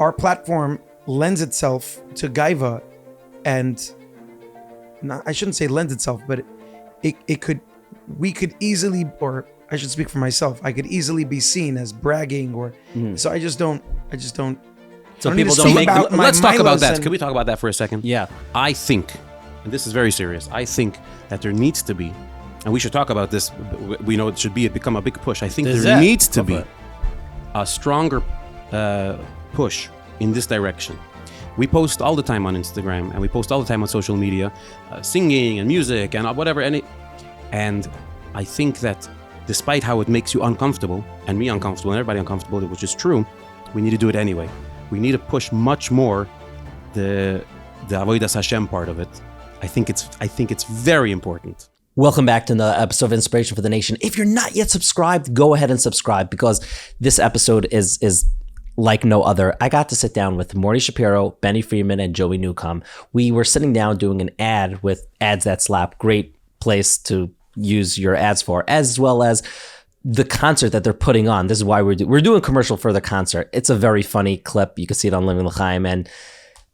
our platform lends itself to gaiva, and I shouldn't say lends itself, but we could easily, or I should speak for myself, I could easily be seen as bragging, or so I just don't. So people don't make. Let's talk about that. Can we talk about that for a second? Yeah. I think, and this is very serious, I think that there needs to be, and we should talk about this, we know it should become a big push. I think there needs to be a stronger push in this direction. We post all the time on Instagram, and we post all the time on social media, singing and music and whatever, and I think that despite how it makes you uncomfortable, and me uncomfortable, and everybody uncomfortable, which is true, we need to do it anyway. We need to push much more the Avodas Hashem part of it. I think it's very important. Welcome back to another episode of Inspiration for the Nation. If you're not yet subscribed, go ahead and subscribe, because this episode is like no other. I got to sit down with Mordy Shapiro, Benny Friedman, and Joey Newcomb. We were sitting down doing an ad with Ads That Slap. Great place to use your ads for, as well as the concert that they're putting on. This is why we're doing a commercial for the concert. It's a very funny clip. You can see it on Living L'Chaim. And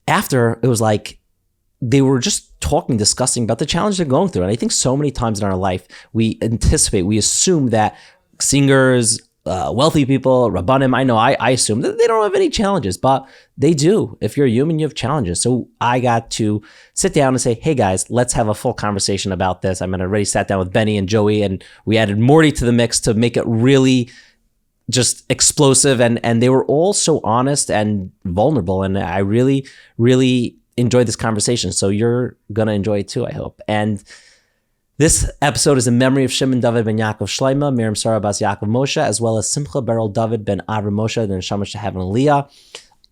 after, it was like they were just discussing about the challenge they're going through. And I think so many times in our life, we assume that singers, wealthy people, Rabbanim, I assume that they don't have any challenges, but they do. If you're human, you have challenges. So I got to sit down and say, hey guys, let's have a full conversation about this. I already sat down with Benny and Joey, and we added Mordy to the mix to make it really just explosive. And they were all so honest and vulnerable. And I really, really enjoyed this conversation. So you're going to enjoy it too, I hope. And this episode is in memory of Shimon Dovid ben Yaakov Shleima, Miriam Sarah bas Yaakov Moshe, as well as Simcha Berel Dovid ben Avraham Moshe, the Neshama to Heaven Aliyah.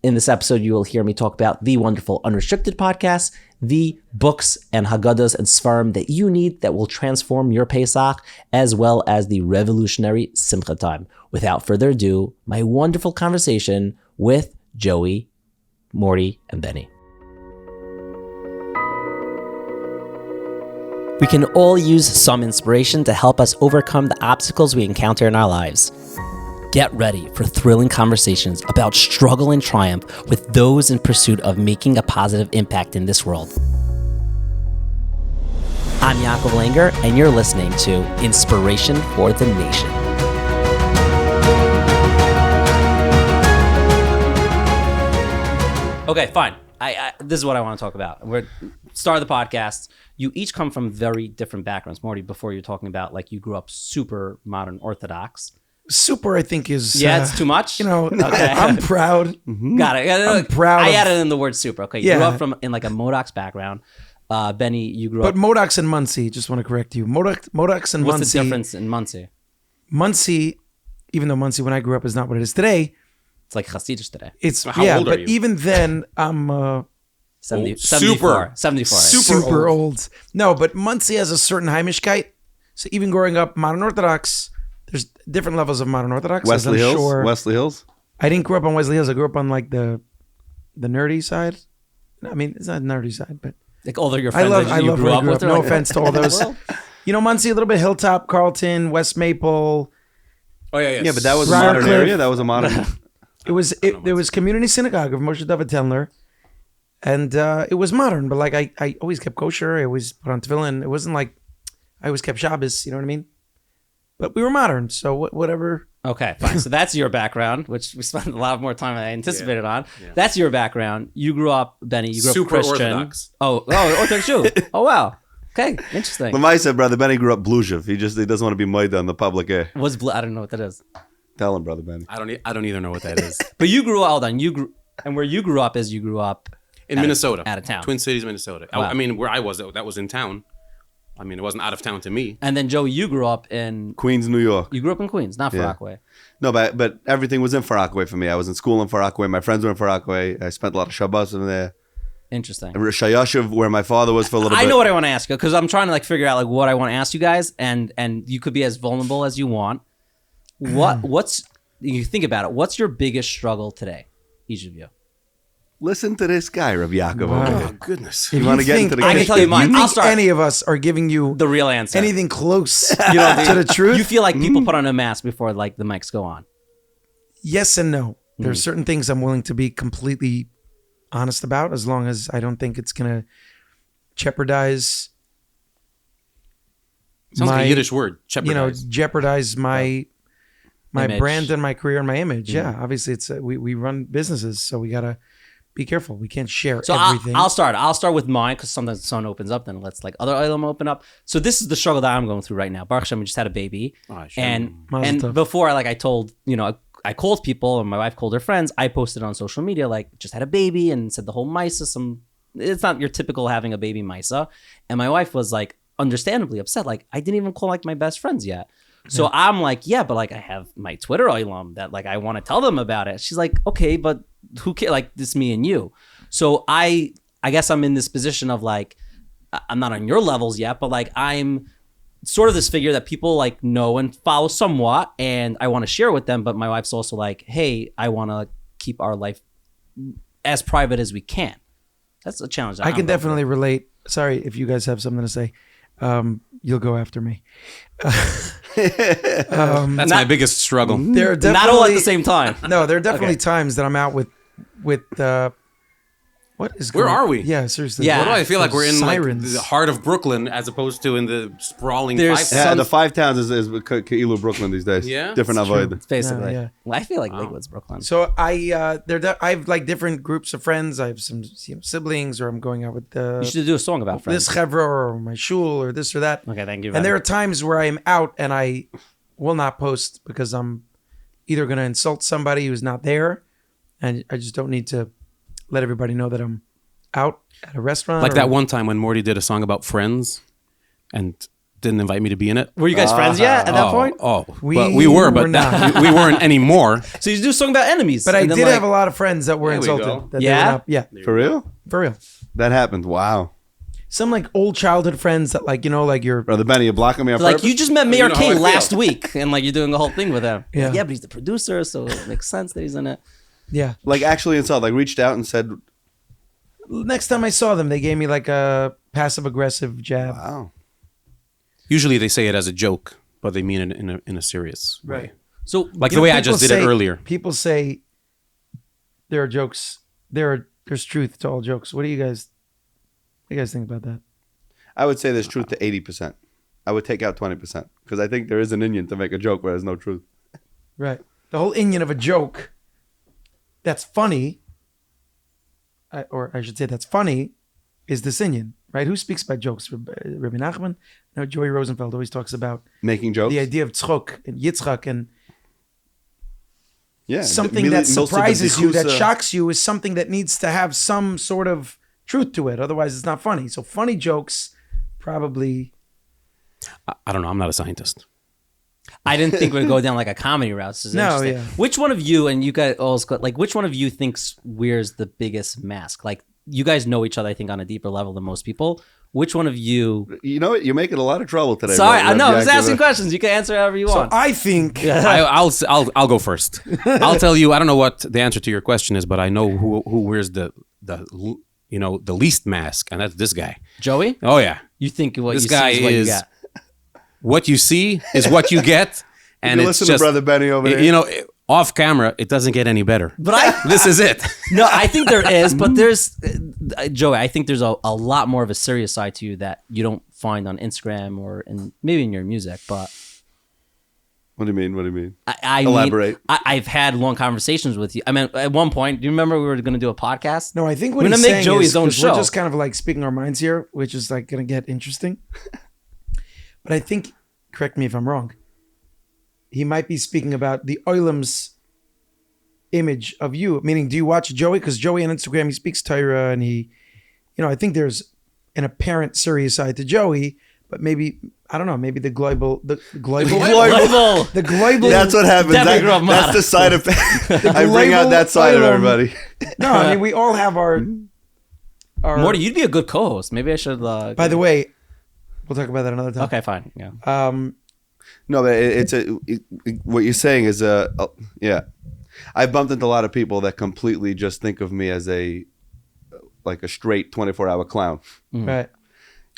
In this episode, you will hear me talk about the wonderful Unrestricted podcast, the books and haggadahs and seforim that you need that will transform your Pesach, as well as the revolutionary SIMCHATIME. Without further ado, my wonderful conversation with Joey, Mordy, and Benny. We can all use some inspiration to help us overcome the obstacles we encounter in our lives. Get ready for thrilling conversations about struggle and triumph with those in pursuit of making a positive impact in this world. I'm Yaakov Langer, and you're listening to Inspiration for the Nation. Okay, fine. This is what I want to talk about. We're start of the podcast. You each come from very different backgrounds. Mordy, before you're talking about like you grew up super modern Orthodox. Super, I think is it's too much. Okay. I'm proud. Got it. I'm proud. I added in the word super. Okay, you grew up in like a Modox background. Benny, you grew up. But Modox and Muncie, just want to correct you. Modox and What's Muncie. What's the difference in Muncie? Muncie, even though Muncie when I grew up is not what it is today. It's like Hasidish today. It's How old are but you? even then I'm 74. super old. No, but Muncie has a certain Heimishkeit. So even growing up modern Orthodox, there's different levels of modern Orthodox. Wesley Hills? I didn't grow up on Wesley Hills. I grew up on like the nerdy side. I mean, it's not nerdy side, but like all of your friends that you grew up with. No offense to all those. Muncie, a little bit Hilltop, Carlton, West Maple. Oh yeah. Yeah, but that was a Briar modern Cliff. area. That was a modern. There was community synagogue of Moshe David Tendler, and it was modern. But like I always kept kosher. I always put on tefillin. It wasn't like I always kept Shabbos. You know what I mean? But we were modern, so whatever. Okay, fine. So that's your background, which we spent a lot more time than I anticipated on. Yeah. That's your background. You grew up, Benny. You grew Super up Christian. Orthodox. Oh, Orthodox Jew. Oh wow. Okay, interesting. Lamai said, brother Benny grew up Blujev. He doesn't want to be made on the public air. I don't know what that is. Tell him, brother Benny. I don't either know what that is. But you grew up. Hold on. And where you grew up is you grew up In Minnesota. Out of town. Twin Cities, Minnesota. Wow. I mean, where I was, that was in town. I mean, it wasn't out of town to me. And then, Joey, you grew up in... Queens, New York. You grew up in Queens, not Far Rockaway. No, but everything was in Far Rockaway for me. I was in school in Far Rockaway. My friends were in Far Rockaway. I spent a lot of Shabbos in there. Interesting. Shayashiv, where my father was for a little bit. I know what I want to ask you, because I'm trying to like figure out like what I want to ask you guys, and you could be as vulnerable as you want. What's... You think about it. What's your biggest struggle today, each of you? Listen to this guy, Rabbi Yaakov. Oh, goodness. You want to get into the I can tell you mine. I'll Think start. any of us are giving you The real answer. anything close to to the truth? You feel like people put on a mask before like the mics go on. Yes and no. There's certain things I'm willing to be completely honest about, as long as I don't think it's gonna jeopardize. Sounds like a Yiddish word. Jeopardize. Jeopardize my Image. brand and my career and my image. Yeah, obviously it's we run businesses, so we gotta be careful. We can't share So everything. I'll start with mine, because sometimes the sun opens up, then let's like other item open up. So this is the struggle that I'm going through right now. Baruch Hashem, we just had a baby, and Mazel tov. before I told I called people, and my wife called her friends. I posted on social media like just had a baby and said the whole Misa. It's not your typical having a baby Misa, and my wife was like understandably upset. Like I didn't even call like my best friends yet. So I'm like, yeah, but like I have my Twitter oilam that like I want to tell them about it. She's like, okay, but who cares? Like this, me and you. So I guess I'm in this position of like, I'm not on your levels yet, but like I'm sort of this figure that people like know and follow somewhat, and I want to share with them. But my wife's also like, hey, I want to keep our life as private as we can. That's a challenge. I can definitely relate. Sorry if you guys have something to say. You'll go after me. That's my biggest struggle. There are definitely, not all at the same time. No, there are definitely times that I'm out with what is Where going- are we? Yeah, seriously. Yeah. What do I feel like we're in like Sirens. the heart of Brooklyn as opposed to in the sprawling There's five Yeah, Some- the 5 towns is Keilu Brooklyn these days. Yeah? Different It's true. avoid. Basically, Yeah. Well, I feel like Lakewood's Brooklyn. So I have like different groups of friends. I have some siblings, or I'm going out with You should do a song about friends. this chevra or my shul or this or that. Okay, thank you. And there are times where I am out and I will not post because I'm either going to insult somebody who's not there, and I just don't need to let everybody know that I'm out at a restaurant. Like or- that one time when Mordy did a song about friends and didn't invite me to be in it. Were you guys friends yet at that point? We but we were, but were not. we weren't anymore. So you do a song about enemies. But I and then, did like, have a lot of friends that were There we insulted. go. That they Yeah? were not- yeah, For real? for real. That happened. Wow. Some like old childhood friends that like, like your Brother Benny, you blocking me on like purpose? you just met Mayor know how I King feel. last week, and like you're doing the whole thing with him. Yeah. Yeah, but he's the producer, so it makes sense that he's in it. yeah. Like actually insult, like reached out and said, Next time I saw them, they gave me like a passive aggressive jab. wow. Usually they say it as a joke, but they mean it in a serious way. Right. So Like You the know, way I people just did it say- earlier. People say there are jokes. There's truth to all jokes. What do you guys think about that? I would say there's truth to 80%. I would take out 20% because I think there is an Indian to make a joke where there's no truth. Right. The whole Indian of a joke that's funny, or I should say that's funny, is this Indian, right? Who speaks about jokes? Rabbi Nachman? No, Joey Rosenfeld always talks about Making jokes. the idea of tzchok and yitzchak, and Yeah. something that most of the surprises you, that dichusa- shocks you, is something that needs to have some sort of truth to it. Otherwise, it's not funny. So funny jokes probably... I don't know. I'm not a scientist. I didn't think we'd go down like a comedy route. This is No, interesting. yeah. Which one of you, and you guys also, like, which one of you thinks wears the biggest mask? Like, you guys know each other, I think, on a deeper level than most people. Which one of you? You know what? You're making a lot of trouble today. Sorry, bro. I know. I'm Yeah, just give asking it- questions. You can answer however you want. I think... I'll go first. I'll tell you. I don't know what the answer to your question is, but I know who wears the least mask, and that's this guy. Joey, Oh yeah, you think what this you guy see is what you is. got. What you see is what you get, and You it's listen just to Brother Benny over there. off camera. It doesn't get any better. But This is it. No, I think there is, but there's Joey. I think there's a lot more of a serious side to you that you don't find on Instagram or maybe in your music. But What do you mean? What do you mean? I Elaborate. mean, I've had long conversations with you. I mean, at one point, do you remember we were going to do a podcast? No, I think what We're he's gonna make saying Joey's is, own 'cause show. we're just kind of like speaking our minds here, which is like going to get interesting. But I think, correct me if I'm wrong, he might be speaking about the Oilam's image of you. Meaning, do you watch Joey? Because Joey on Instagram, he speaks Torah, and he, I think there's an apparent serious side to Joey, but maybe, I don't know, maybe the global. Global. The global. That's what happens. Definitely grow up That's the side of. I bring out global that side of item. everybody. No, I mean, we all have our Morty, you'd be a good co-host. Maybe I should. By the way, we'll talk about that another time. Okay, fine. Yeah. No, but what you're saying is yeah. I've bumped into a lot of people that completely just think of me as a straight 24-hour clown. Right.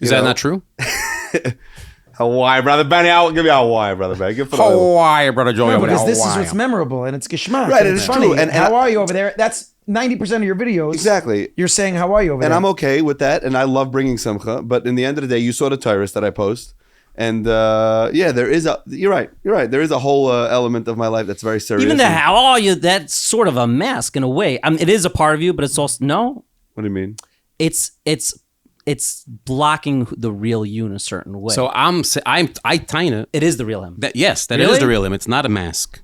Is You that know? not true? Hawaii, brother Benny. I'll give you Hawaii, brother Benny. Give Hawaii, brother Joey. No, because this is what's memorable and it's geschmack. Right, and it's funny. true. And how are you over there? That's 90% of your videos. Exactly. You're saying how are you over there? And I'm okay with that, and I love bringing Simcha. But in the end of the day, you saw the Tyrus that I post, and there is a. You're right. There is a whole element of my life that's very serious. Even the how are you? That's sort of a mask in a way. I mean, it is a part of you, but it's also no. What do you mean? It's blocking the real you in a certain way. So I tiny. it is the real him. That yes, that Really? is the real him. It's not a mask.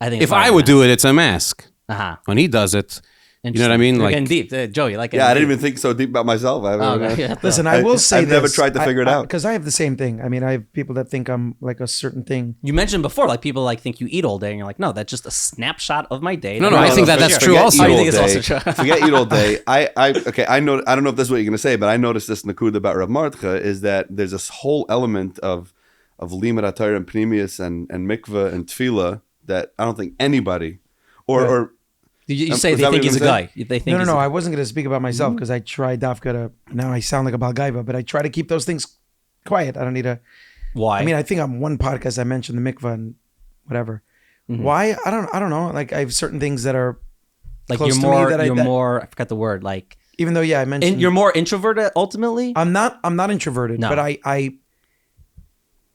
I think If I would do it, it's a mask. Uh-huh. When he does it, you know what I mean? You're Like getting deep, Joe. You like it? Yeah, I didn't even think so deep about myself. Listen, I will say I've never tried to figure it out. because I have the same thing. I mean, I have people that think I'm like a certain thing. You mentioned before, like people like think you eat all day, and you're like, no, that's just a snapshot of my day. No, I think that's true also. I think it's also true. Forget eat all day. I know. I don't know if that's what you're gonna say, but I noticed this nakuda about Rav Mordechai is that there's this whole element of limud atayr and pnimius and mikveh and tefillah that I don't think anybody or You say is they that what think you're he's a gonna guy. say? They think No. he's I wasn't going to speak about myself because I try dafka to. Now I sound like a balgaiva, but I try to keep those things quiet. I don't need to. Why? I mean, I think on one podcast I mentioned the mikvah and whatever. Why? I don't know. Like I have certain things that are like close you're to me more. that You're more. I forgot the word. Like even though I mentioned you're more introverted ultimately. I'm not introverted, No. but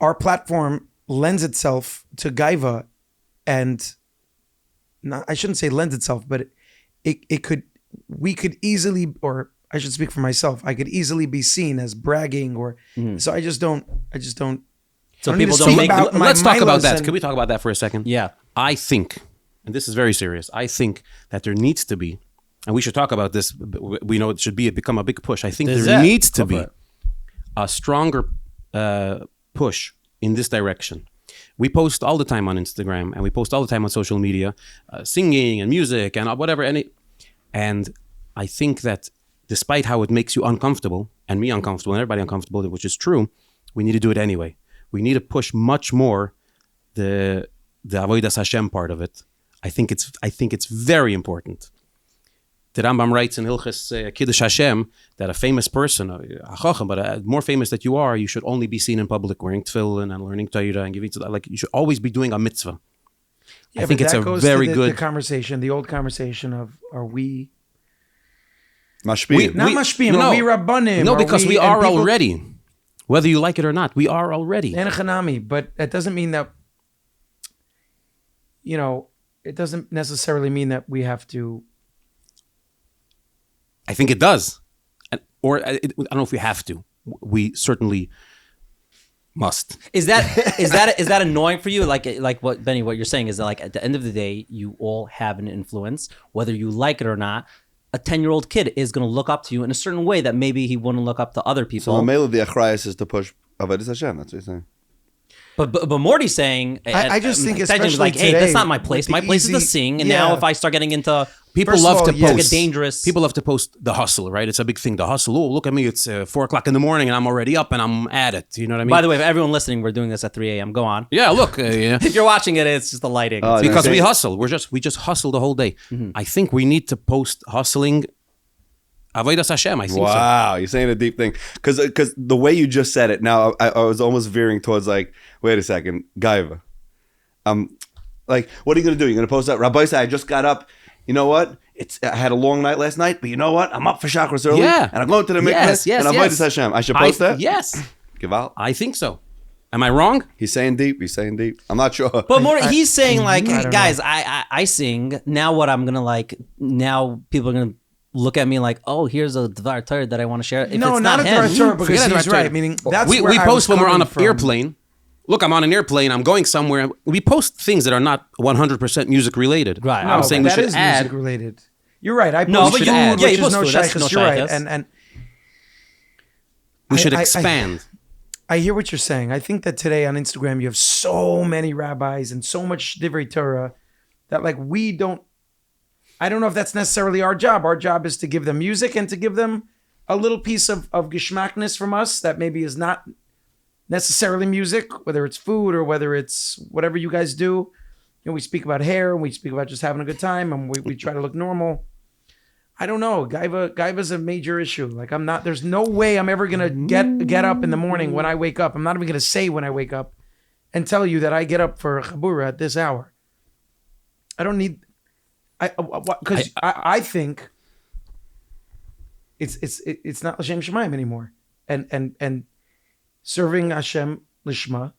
our platform lends itself to gaiva, and I shouldn't say lends itself, but we could easily, or I should speak for myself, I could easily be seen as bragging or so I just don't So I need people to don't speak make. about my let's talk about milos that. and- Can we talk about that for a second? Yeah. I think, and this is very serious, I think that there needs to be, and we should talk about this, we know it should become a big push. I think there needs to be a stronger push in this direction. We post all the time on Instagram and we post all the time on social media, singing and music and whatever. And I think that despite how it makes you uncomfortable, and me uncomfortable, and everybody uncomfortable, which is true, we need to do it anyway. We need to push much more the avodas Hashem part of it. I think it's very important. The Rambam writes in Hilchos Kiddush Hashem that a famous person, a chacham, but more famous that you are, you should only be seen in public wearing tefillin and learning Torah and giving like you should always be doing a mitzvah. Yeah, I think but it's that a goes very to good the conversation, the old conversation of are we mashpiyim. not mashpiyim, are we rabbanim? No, because we and are people- already. Whether you like it or not, we are already. and chanami, but that doesn't mean that it doesn't necessarily mean that we have to. I think it does. I don't know if we have to. We certainly must. Is that annoying for you? Like what Benny, what you're saying is that like at the end of the day, you all have an influence, whether you like it or not. A 10-year-old kid is going to look up to you in a certain way that maybe he wouldn't look up to other people. So Mamela, the achrayas is to push avodas Hashem. That's what you're saying. But Mordy's saying, I just think technically, especially like, hey, today, that's not my place. with My the place is to easy- sing. And yeah. now if I start getting into People First of love all, to yes. post. Get dangerous. People love to post the hustle, right? It's a big thing. The hustle. Oh, look at me. It's 4:00 in the morning and I'm already up and I'm at it. You know what I mean? By the way, for everyone listening, we're doing this at 3 a.m. Go on. yeah. Look, yeah. If you're watching it, it's just the lighting. Oh, Because Okay. we hustle. We just hustle the whole day. I think we need to post hustling. Avodas Hashem. I think so. Wow, you're saying a deep thing. Because the way you just said it, now I was almost veering towards like, wait a second, gaiva. Like, what are you going to do? You're going to post that? Rabbi said, I just got up. You know what? I had a long night last night, but you know what? I'm up for chakras early. Yeah. And I'm going to the mikveh. Yes, and I'm yes. Hashem. I should post that? Yes. Give out. I think so. Am I wrong? He's saying deep. I'm not sure. But more, he's saying like, I don't guys, I sing. Now what I'm gonna like? Now people are gonna look at me like, oh, here's a Dvar Torah that I want to share. If No, it's not a him, Dvar Torah, because Forget he's about right. Torah. Meaning that's we where I post was when we're on coming an from. airplane. Look, I'm on an airplane. I'm going somewhere. We post things that are not 100% music related. Right. I'm No, saying but we that should is add. music related. You're right. I No, post but food, you- yeah, which you is post no food. That's no shaykhs. You're right. shaykhs. And We should I- expand. I hear what you're saying. I think that today on Instagram you have so many rabbis and so much divrei Torah that like we don't. I don't know if that's necessarily our job. Our job is to give them music and to give them a little piece of geschmackness from us that maybe is not necessarily music, whether it's food or whether it's whatever you guys do. We speak about hair and we speak about just having a good time and we try to look normal. I don't know. Gaiva's a major issue. Like there's no way I'm ever gonna get up in the morning when I wake up. I'm not even gonna say when I wake up and tell you that I get up for chabura at this hour. I don't need, because I think it's not L'Shem Shemaim anymore. And serving Hashem Lishma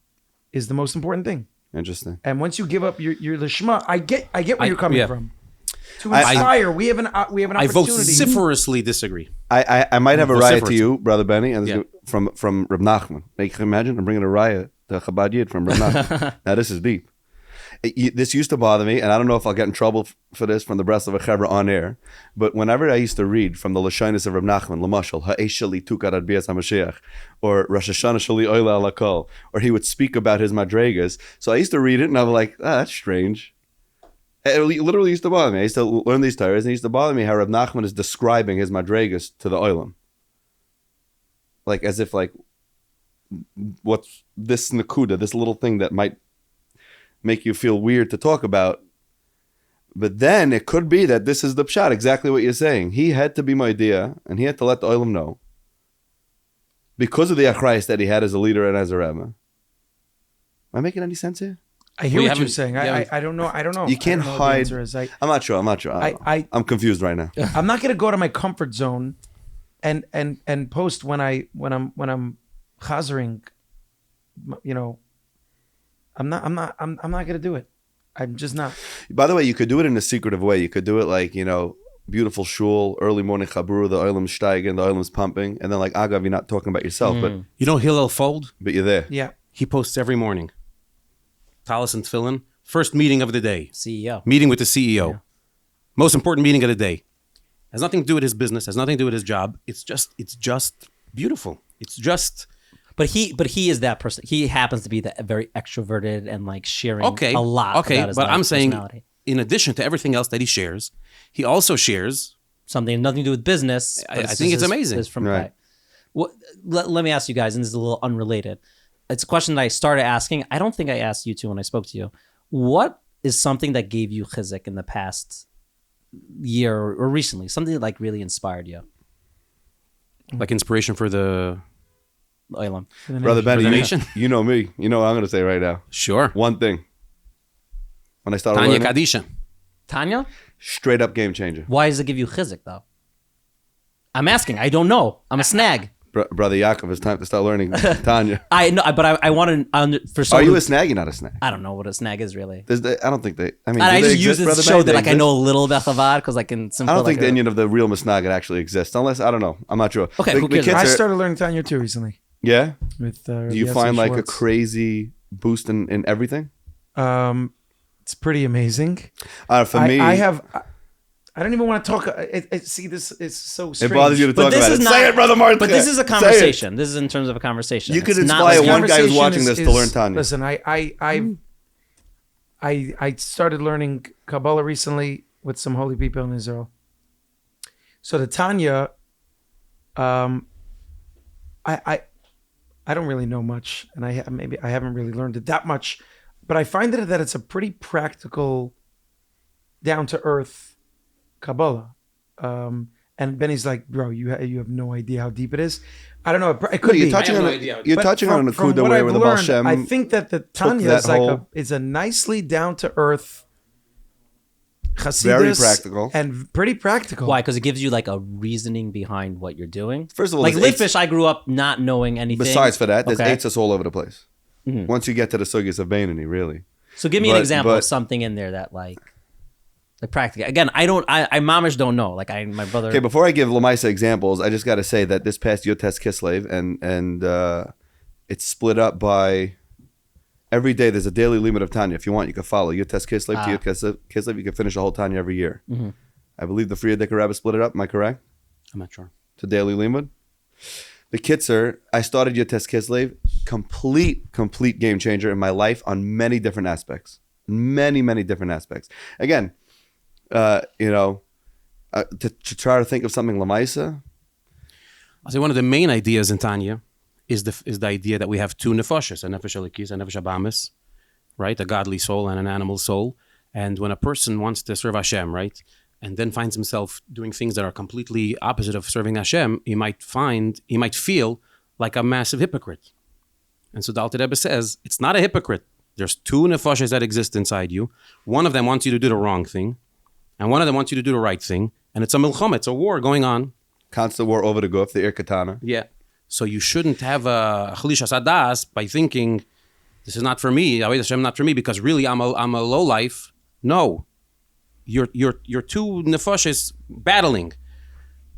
is the most important thing. Interesting. And once you give up your Lishma, I get where you're coming from. To inspire, we have an opportunity. I vociferously disagree. I might have a riot to you, Brother Benny, and this is from Reb Nachman. Now, you can imagine I'm bringing a riot to Chabad Yid from Reb Nachman. Now, this is deep. This used to bother me, and I don't know if I'll get in trouble for this from the rest of a Chevra on air, but whenever I used to read from the Lashonis of Reb Nachman, Lamashal, Ha'esh Shali Tukar Ad Bias HaMashiach, or Rosh Hashanah Shali Oila Ala Kol, or he would speak about his madregas. So I used to read it, and I was like, that's strange. It literally used to bother me. I used to learn these Torahs, and it used to bother me how Reb Nachman is describing his madregas to the Oilam. Like, as if, like, what's this Nakuda, this little thing that might make you feel weird to talk about. But then it could be that this is the pshat, exactly what you're saying. He had to be my idea, and he had to let the Oilam know. Because of the achrayus that he had as a leader and as a rabbi. Am I making any sense here? I hear what you're saying. I don't know. You can't hide. I'm not sure. I'm confused right now. I'm not going to go to my comfort zone and post when I'm chazering. You know, I'm not going to do it. I'm just not. By the way, you could do it in a secretive way. You could do it like, you know, beautiful shul, early morning chabur, the oilam's steigen, the oilam's pumping, and then like agav, you're not talking about yourself, but you know Hillel Fold, but you're there. Yeah, he posts every morning. Talis and Tefillin, first meeting of the day. CEO. Meeting with the CEO. Yeah. Most important meeting of the day. Has nothing to do with his business, has nothing to do with his job. It's just beautiful. It's just... But he is that person. He happens to be that very extroverted and like sharing a lot. Okay, but I'm saying, in addition to everything else that he shares, he also shares... something nothing to do with business. I think it's amazing. It's from right. Well, let me ask you guys, and this is a little unrelated. It's a question that I started asking. I don't think I asked you two when I spoke to you. What is something that gave you chizuk in the past year or recently? Something that like really inspired you? Like inspiration for the Oilam. Brother Benny, you know me. You know what I'm going to say right now. Sure. One thing. When I started Tanya learning, Kadisha. Tanya? Straight up game changer. Why does it give you chizuk though? I'm asking. I don't know. I'm a snag. Brother Yaakov, it's time to start learning Tanya. I know, but I want to for some. Are you a snag? You're not a snag. I don't know what a snag is really. I don't think they. I mean, I just use exist, this to show that like I know a little about Chabad because I can. I don't think the Indian of the real Masnag actually exists, unless I don't know. I'm not sure. Okay, who cares? I started learning Tanya too recently. Yeah. With do you find like a crazy boost in everything? It's pretty amazing. For me, I don't even want to talk. See, this is so strange. It bothers you to talk about it. Say it, Brother Martin. But this is a conversation. This is in terms of a conversation. You could inspire one guy who's watching this to learn Tanya. Listen, I started learning Kabbalah recently with some holy people in Israel. So the Tanya, I don't really know much, and I haven't really learned it that much, but I find that it's a pretty practical, down to earth Kabbalah. And Benny's like, bro, you have no idea how deep it is. I don't know. It could be. You're touching on a kuda way with the Baal Shem. I think that the Tanya is a nicely down to earth Chassidus, very practical and pretty practical. Why? Because it gives you like a reasoning behind what you're doing. First of all, like Litfish, I grew up not knowing anything. Besides for that, there's eitzos all over the place. Mm-hmm. Once you get to the sugyas of Beinani, really. So give me an example of something in there that like practical. Again, I mamish don't know. Like my brother. Okay, before I give Lamaisa examples, I just got to say that this past Yotes Kislev and it's split up by every day. There's a daily limit of Tanya. If you want, you can follow Yotes Kislev to Yotes Kislev. You can finish the whole Tanya every year. Mm-hmm. I believe the Frierdiker Rebbe split it up. Am I correct? I'm not sure. To daily limit. The Kitzer, I started Yotes Kislev. Complete game changer in my life on many different aspects. Many different aspects. Again. To try to think of something Lamaisa. I'll say one of the main ideas in Tanya is the idea that we have two nefashos, a nefesh elikis, a nefesh abamis, right? A godly soul and an animal soul. And when a person wants to serve Hashem, right? and then finds himself doing things that are completely opposite of serving Hashem, he might feel like a massive hypocrite. And so the Alter Rebbe says, it's not a hypocrite. There's two nefashos that exist inside you. One of them wants you to do the wrong thing, and one of them wants you to do the right thing. And it's a milchama, it's a war going on. Constant war over the guf, the ir katana. Yeah. So you shouldn't have a chalishas hadas by thinking, this is not for me, Avodas Hashem not for me, because really I'm a low life. No. You're two nefashos battling.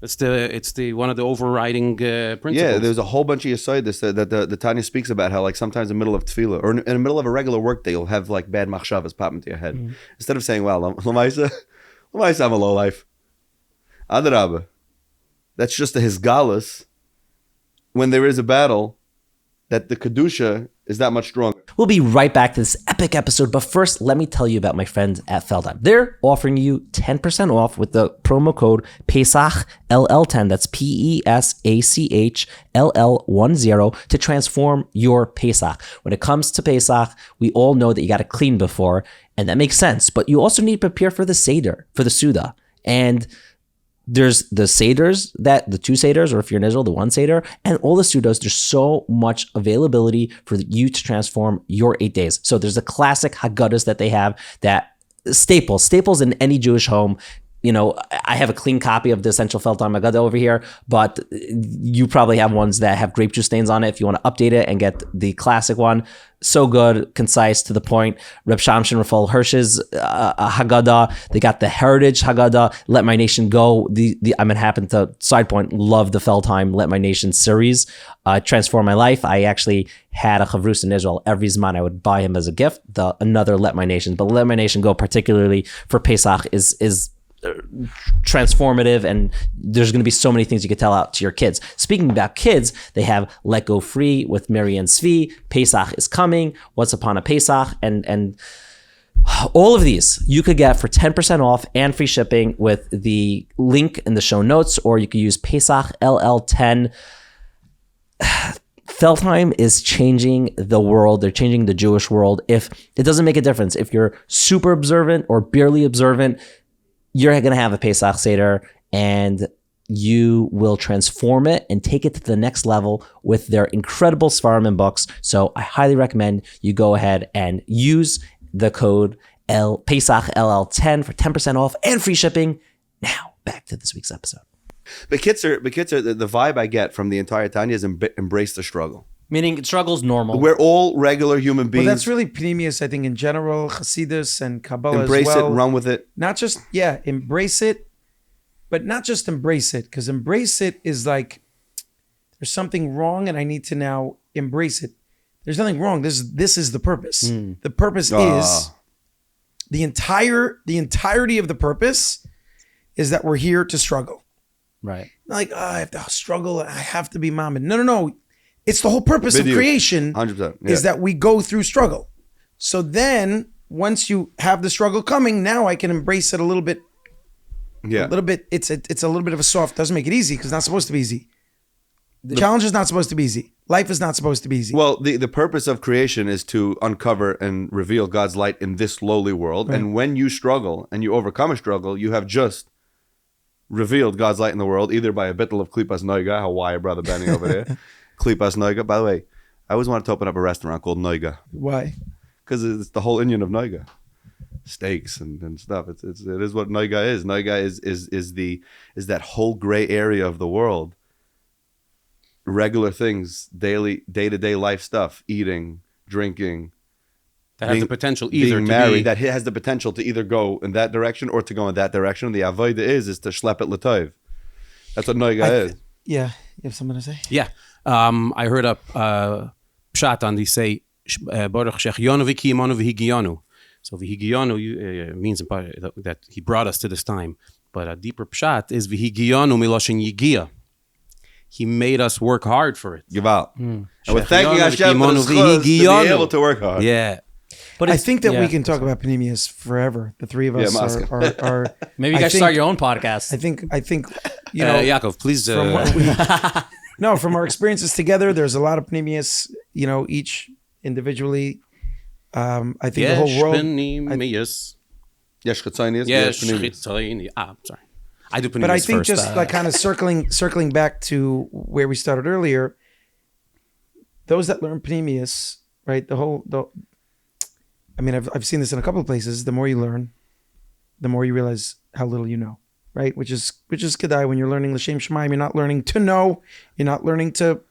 It's the one of the overriding principles. Yeah, there's a whole bunch of yesodis that the Tanya speaks about how like sometimes in the middle of tefillah or in the middle of a regular work day you'll have like bad machshavas pop into your head. Instead of saying, "Well, Lamaisa, I'm a low life." Adarabah, that's just a hisgalus. When there is a battle, that the kedusha is that much stronger. We'll be right back to this epic episode, but first, let me tell you about my friends at Feldheim. They're offering you 10% off with the promo code Pesach LL10. That's PESACH LL10 to transform your Pesach. When it comes to Pesach, we all know that you got to clean before, and that makes sense. But you also need to prepare for the seder, for the Suda, and there's the seders, the two seders, or if you're in Israel, the one seder, and all the sudas. There's so much availability for you to transform your 8 days. So there's the classic haggadahs that they have, that staples in any Jewish home. You know, I have a clean copy of the Essential Feldheim Haggadah over here, but you probably have ones that have grape juice stains on it if you want to update it and get the classic one. So good, concise, to the point. Reb Shamshin Raphael Hirsch's Haggadah. They got the Heritage Haggadah, Let My Nation Go. I'm going to happen to, side point, love the Feldheim Let My Nation series. Transformed my life. I actually had a chavrus in Israel. Every Zman I would buy him as a gift, another Let My Nation. But Let My Nation Go, particularly for Pesach, is transformative, and there's going to be so many things you could tell out to your kids. Speaking about kids, they have Let Go Free with Mary and Svi. Pesach is coming. Once Upon a Pesach, and all of these you could get for 10% off and free shipping with the link in the show notes, or you could use Pesach LL10. Feldheim is changing the world. They're changing the Jewish world. If it doesn't make a difference if you're super observant or barely observant, you're going to have a Pesach Seder, and you will transform it and take it to the next level with their incredible seforim and books. So I highly recommend you go ahead and use the code Pesach LL10 for 10% off and free shipping. Now, back to this week's episode. The kids are the vibe I get from the entire Tanya is embrace the struggle. Meaning struggle's normal. We're all regular human beings. Well, that's really Pneumius, I think, in general, Hasidus and Kabbalah embrace as well. it, run with it. Not just, embrace it, but not just embrace it, because embrace it is like, there's something wrong and I need to now embrace it. There's nothing wrong. This is the purpose. The purpose is, the entirety of the purpose is that we're here to struggle. Right. Not like, I have to struggle, I have to be mom. No. It's the whole purpose of creation 100%, is that we go through struggle. So then once you have the struggle coming, now I can embrace it a little bit. Yeah. A little bit. It's a little bit of a soft, doesn't make it easy because it's not supposed to be easy. The challenge is not supposed to be easy. Life is not supposed to be easy. Well, the purpose of creation is to uncover and reveal God's light in this lowly world. Right. And when you struggle and you overcome a struggle, you have just revealed God's light in the world, either by a bittel of klipas noiga, how wire brother Benny over there. Klipas Noiga. By the way, I always wanted to open up a restaurant called Noiga. Why? Because it's the whole Indian of Noiga, steaks and stuff. It is what Noiga is. Noiga is that whole gray area of the world. Regular things, day-to-day life stuff, eating, drinking. That has the potential either being to married. be... That has the potential to either go in that direction or to go in that direction. The avodah is to schlep it l'tov. That's what Noiga is. Yeah. You have something to say? Yeah. I heard a pshat on they say Baruch Shechionu v'kiyamonu v'higiyonu. So v'higiyonu means that he brought us to this time, but a deeper pshat is v'higiyonu miloshin yigia. He made us work hard for it. Give out. And we're thanking Hashem for the schus to be able to work hard. Yeah. But I think that we can talk about Pneumius forever. The three of us are maybe you guys start your own podcast. I think you know, Yaakov, please. From our experiences together, there's a lot of Pneumius, each individually. I think the whole world. Yes, chitzonius. Yes, pneumius. sorry. I do pneumius But I think first. just like kind of circling back to where we started earlier, those that learn Pneumius, right? I mean, I've seen this in a couple of places. The more you learn, the more you realize how little you know, right? Which is kedai when you're learning l'shem shemaim. You're not learning to know. You're not learning to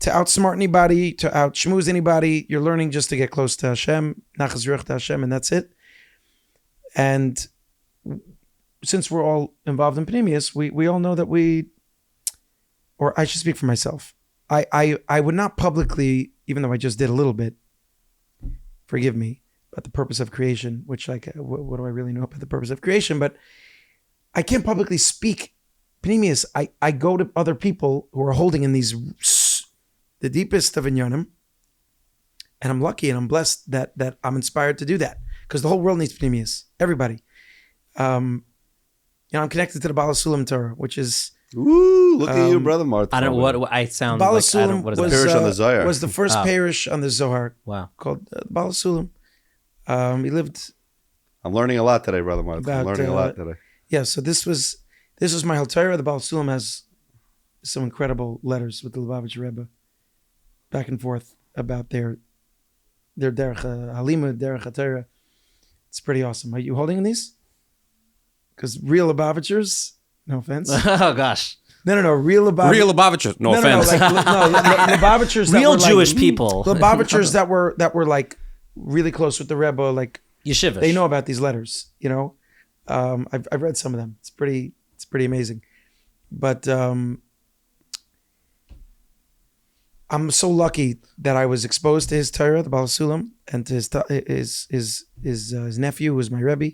outsmart anybody, to outschmooze anybody. You're learning just to get close to Hashem, nachas ruach to Hashem, and that's it. And since we're all involved in Pneumius, we all know that or I should speak for myself. I would not publicly, even though I just did a little bit, forgive me, about the purpose of creation, which what do I really know about the purpose of creation? But I can't publicly speak Pneumius. I go to other people who are holding in the deepest of inyanim, and I'm lucky and I'm blessed that I'm inspired to do that, because the whole world needs Pneumius. Everybody. I'm connected to the Baal Sulam Torah, which is... Ooh, look at you, brother Martin. I don't know what I sound Baal like. Sulam What is was, that? Parish on the Zohar. was the first parish on the Zohar. Wow. Called Baal Sulam. He lived... I'm learning a lot today, brother Martin. I'm learning a lot today. Yeah, so this was my whole Torah. The Baal Sulam has some incredible letters with the Lubavitcher Rebbe, back and forth about their derech halima, derech HaTorah. It's pretty awesome. Are you holding these? Because real Lubavitchers, no offense. Oh gosh. No, real Lubavitchers. Real Lubavitcher, no offense. Lubavitchers. Real that were Jewish like, people. Lubavitchers that were like really close with the Rebbe, like Yeshivish. they know about these letters. I've read some of them. It's pretty amazing. But I'm so lucky that I was exposed to his Torah, the Baal Sulam, and to his nephew, who was my Rebbe,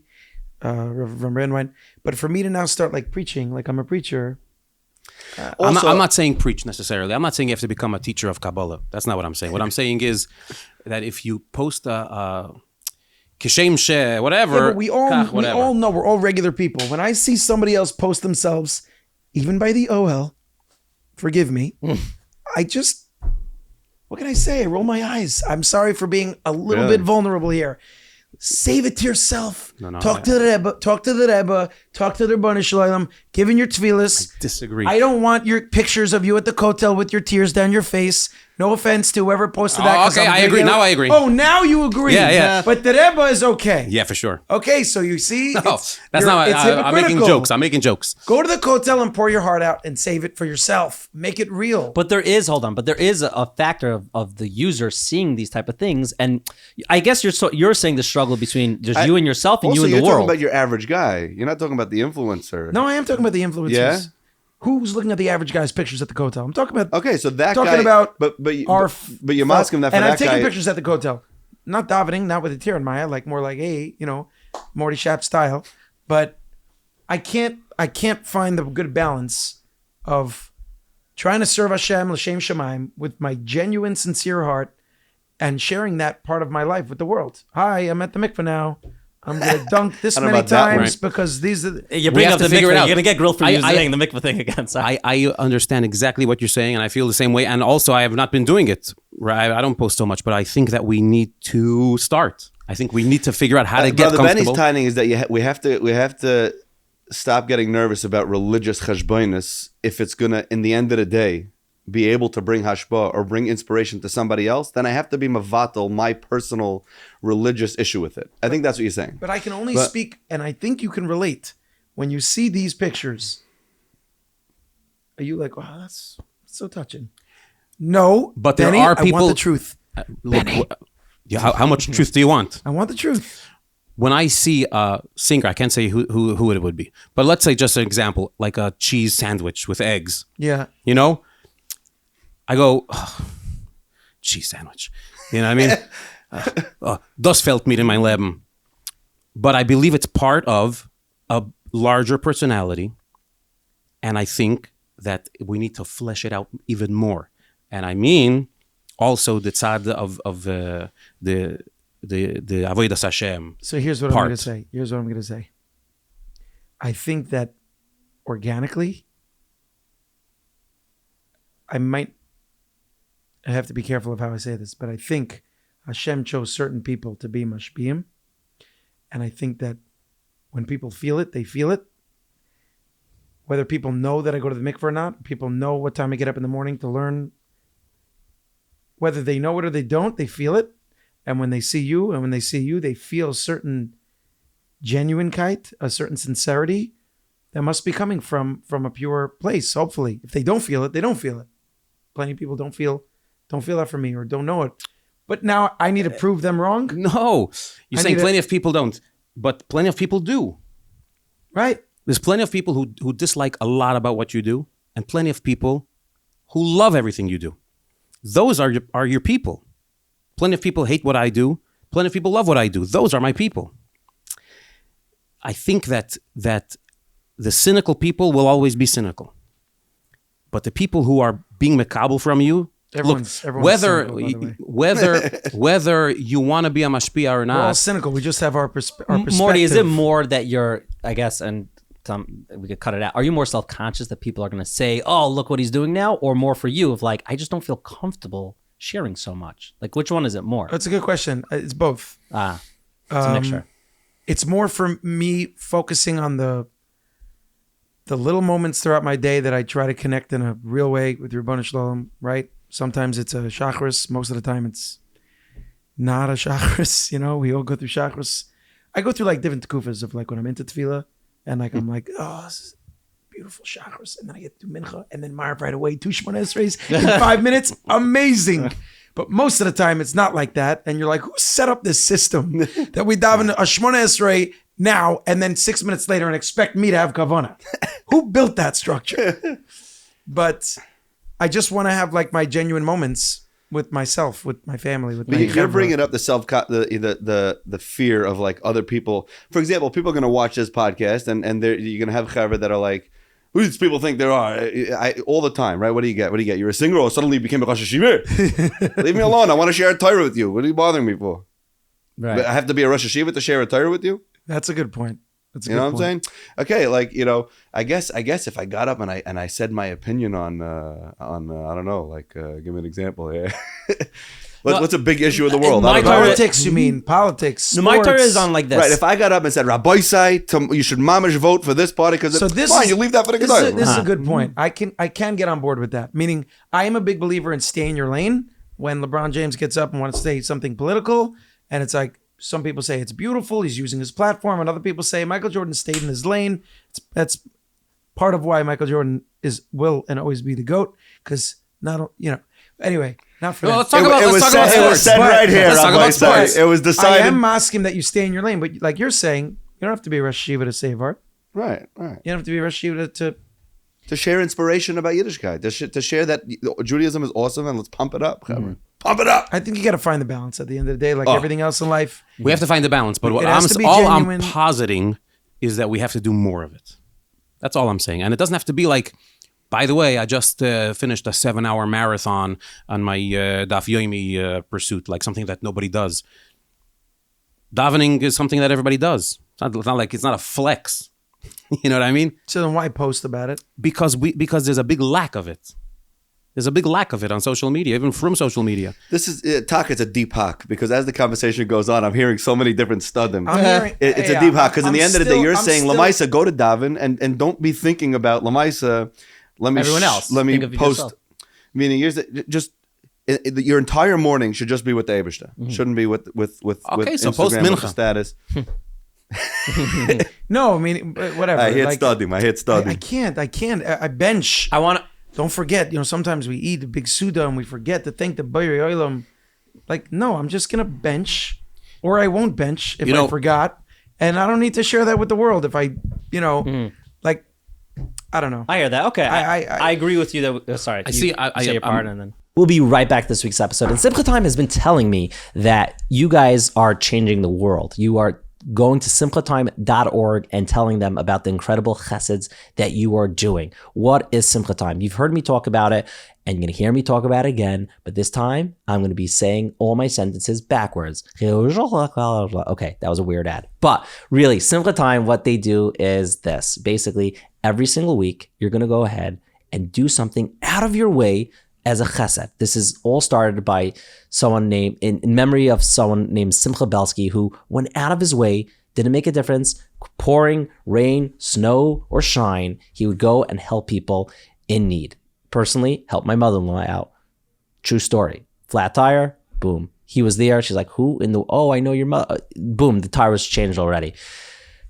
from Renwein. But for me to now start like preaching, like I'm a preacher. I'm not saying preach necessarily. I'm not saying you have to become a teacher of Kabbalah. That's not what I'm saying. What I'm saying is that if you post a kishem she, whatever, Yeah, but we all know we're all regular people. When I see somebody else post themselves, even by the OL, forgive me, I just, what can I say? I roll my eyes. I'm sorry for being a little bit vulnerable here. Save it to yourself. Talk to the Rebbe. Talk to the Rebbeinu Shalom. Give in your tefillas. I disagree. I don't want your pictures of you at the kotel with your tears down your face. No offense to whoever posted that. 'Cause okay, I agree. Now I agree. Oh, now you agree. Yeah. But the Rebbe is okay. Yeah, for sure. Okay, so you see, No, it's I'm making hypocritical. I'm making jokes. Go to the kotel and pour your heart out and save it for yourself. Make it real. But there is a factor of the user seeing these type of things, and I guess you're saying the struggle between just you and yourself and Also, you and you're the talking world. about your average guy. You're not talking about the influencer. No, I am talking about the influencers. Yeah? Who's looking at the average guy's pictures at the kotel? I'm talking about. Okay, so that talking guy. about but you're asking that for and that I'm taking guy. pictures at the kotel, not davening, not with a tear in my eye, like more like Mordy Shap style. But I can't find the good balance of trying to serve Hashem l'shem shemaim with my genuine, sincere heart, and sharing that part of my life with the world. Hi, I'm at the mikveh now. I'm going to dunk this I don't know many about that, times right? because these are. You We bring have up to the figure mikveh. it out. You're gonna get grilled for I- saying the mikveh thing again. Sorry. I understand exactly what you're saying, and I feel the same way. And also, I have not been doing it. Right? I don't post so much, but I think that we need to start. I think we need to figure out how to get Brother comfortable. Benny's timing is that we have to stop getting nervous about religious cheshbonis if it's gonna, in the end of the day, be able to bring hashba or bring inspiration to somebody else. Then I have to be mavatal my personal religious issue with it. I think that's what you're saying. But I can only speak, and I think you can relate when you see these pictures. Are you like, wow, that's so touching? No, But there Benny, are I people- want the truth. Look, how much truth do you want? I want the truth. When I see a singer, I can't say who it would be, but let's say just an example, like a cheese sandwich with eggs. Yeah. I go, cheese sandwich. You know what I mean? Das fällt mir in mein Leben. But I believe it's part of a larger personality, and I think that we need to flesh it out even more. And I mean, also the tzad of the avodas Hashem. So here's what I'm part. going to say. I think that organically, I have to be careful of how I say this, but I think Hashem chose certain people to be mashpiyim, and I think that When people feel it, they feel it. Whether people know that I go to the mikveh or not, people know what time I get up in the morning to learn. Whether they know it or they don't, they feel it. And when they see you, they feel a certain genuinenkeit, a certain sincerity that must be coming from a pure place, hopefully. If they don't feel it, they don't feel it. Plenty of people don't feel that from me or don't know it. But now I need to prove them wrong? No. You're saying plenty of people don't, but plenty of people do. Right. There's plenty of people who dislike a lot about what you do, and plenty of people who love everything you do. Those are your people. Plenty of people hate what I do. Plenty of people love what I do. Those are my people. I think that the cynical people will always be cynical. But the people who are being makabel from you, Everyone's cynical, by the way. whether you want to be a mashpia or not. We're all cynical. We just have our perspective. Mordy, is it more that you're, I guess, and Tom, we could cut it out. Are you more self-conscious that people are going to say, "Oh, look what he's doing now," or more for you of like, I just don't feel comfortable sharing so much? Like, which one is it more? That's a good question. It's both. It's a mixture. It's more for me focusing on the little moments throughout my day that I try to connect in a real way with Ribbon Shalom, right? Sometimes it's a Shacharis. Most of the time it's not a Shacharis. You know, we all go through Shacharis. I go through like different tekufas of like when I'm into tefillah and like I'm like, oh, this is beautiful Shacharis. And then I get to Mincha and then Marv right away, 2 Shemona Esreis in 5 minutes. Amazing. But most of the time it's not like that. And you're like, who set up this system that we daven a Shemona Esrei now and then 6 minutes later and expect me to have kavana? Who built that structure? But I just want to have like my genuine moments with myself, with my family, with my You're bringing up the fear of like other people. For example, people are going to watch this podcast and you're going to have chaver that are like, who do these people think there are? All the time, right? What do you get? You're a singer or suddenly you became a Rosh Hashiva? Leave me alone. I want to share a Torah with you. What are you bothering me for? Right. I have to be a Rosh Hashiva to share a Torah with you? That's a good point. That's a You know good what I'm point. saying? Okay, like, you know, I guess if I got up and I said my opinion on I don't know, like give me an example here. What's a big issue in the world? my I don't know. Politics, you mean? Politics, No, my Torah sports. is on like this. Right, if I got up and said, Rabbi Sai, you should mamish vote for this party because So it's this fine, is- you leave that for the This Gedolim. is a good point. I can get on board with that. Meaning, I am a big believer in stay in your lane. When LeBron James gets up and wants to say something political, and it's like some people say it's beautiful, he's using his platform, and other people say Michael Jordan stayed in his lane. That's part of why Michael Jordan will and always be the GOAT, because not, you know. Anyway, not for Well, that. let's talk about It was sports. said right here, Let's talk Rabbi about Sai. sports. It was I decided. am asking that you stay in your lane, but like you're saying, you don't have to be a Rosh Hashiva to save art. Right. You don't have to be a Rosh Hashiva to To share inspiration about Yiddishkeit. To share that Judaism is awesome and let's pump it up. Pump it up. I think you got to find the balance at the end of the day, like everything else in life. We have to find the balance, but what It has to be all genuine. I'm positing is that we have to do more of it. That's all I'm saying. And it doesn't have to be like, by the way, I just finished a 7-hour marathon on my Daf Yomi pursuit, like something that nobody does. Davening is something that everybody does. It's not like it's not a flex. You know what I mean? So then why post about it? Because there's a big lack of it. There's a big lack of it on social media, even from social media. This is talk. It's a deep hack because as the conversation goes on, I'm hearing so many different studim. I'm hearing- It's yeah, a deep hack because in the I'm end of the day, still- you're I'm saying still- Lamaisa, go to Davin and don't be thinking about Lamaisa. Everyone else. Let me Think of it post. yourself. Meaning, just your entire morning should just be with the Eibishter. Shouldn't be with Okay, so Instagram, post with the Mincha. status. No, I mean, whatever. I hit Like, studim. I hit studim. I can't. I bench. I want to. Don't forget, sometimes we eat a big Suda and we forget to thank the Bayri Oilam. Like, no, I'm just going to bench or I won't bench if I forgot. And I don't need to share that with the world if I, like, I don't know. I hear that. Okay, I agree with you. That sorry, I see. say your part and then. We'll be right back this week's episode. And SimchaTime has been telling me that you guys are changing the world. You are going to simchatime.org and telling them about the incredible cheseds that you are doing. What is SimchaTime? You've heard me talk about it and you're going to hear me talk about it again, but this time I'm going to be saying all my sentences backwards. Okay, that was a weird ad. But really, SimchaTime, what they do is this. Basically, every single week, you're going to go ahead and do something out of your way as a chesed. This is all started by someone named, in memory of someone named Simcha Belsky, who went out of his way Didn't make a difference. Pouring, rain, snow, or shine, he would go and help people in need. Personally, helped my mother-in-law out. True story. Flat tire, boom. He was there. She's like, who in the, oh, I know your mother. Boom, the tire was changed already.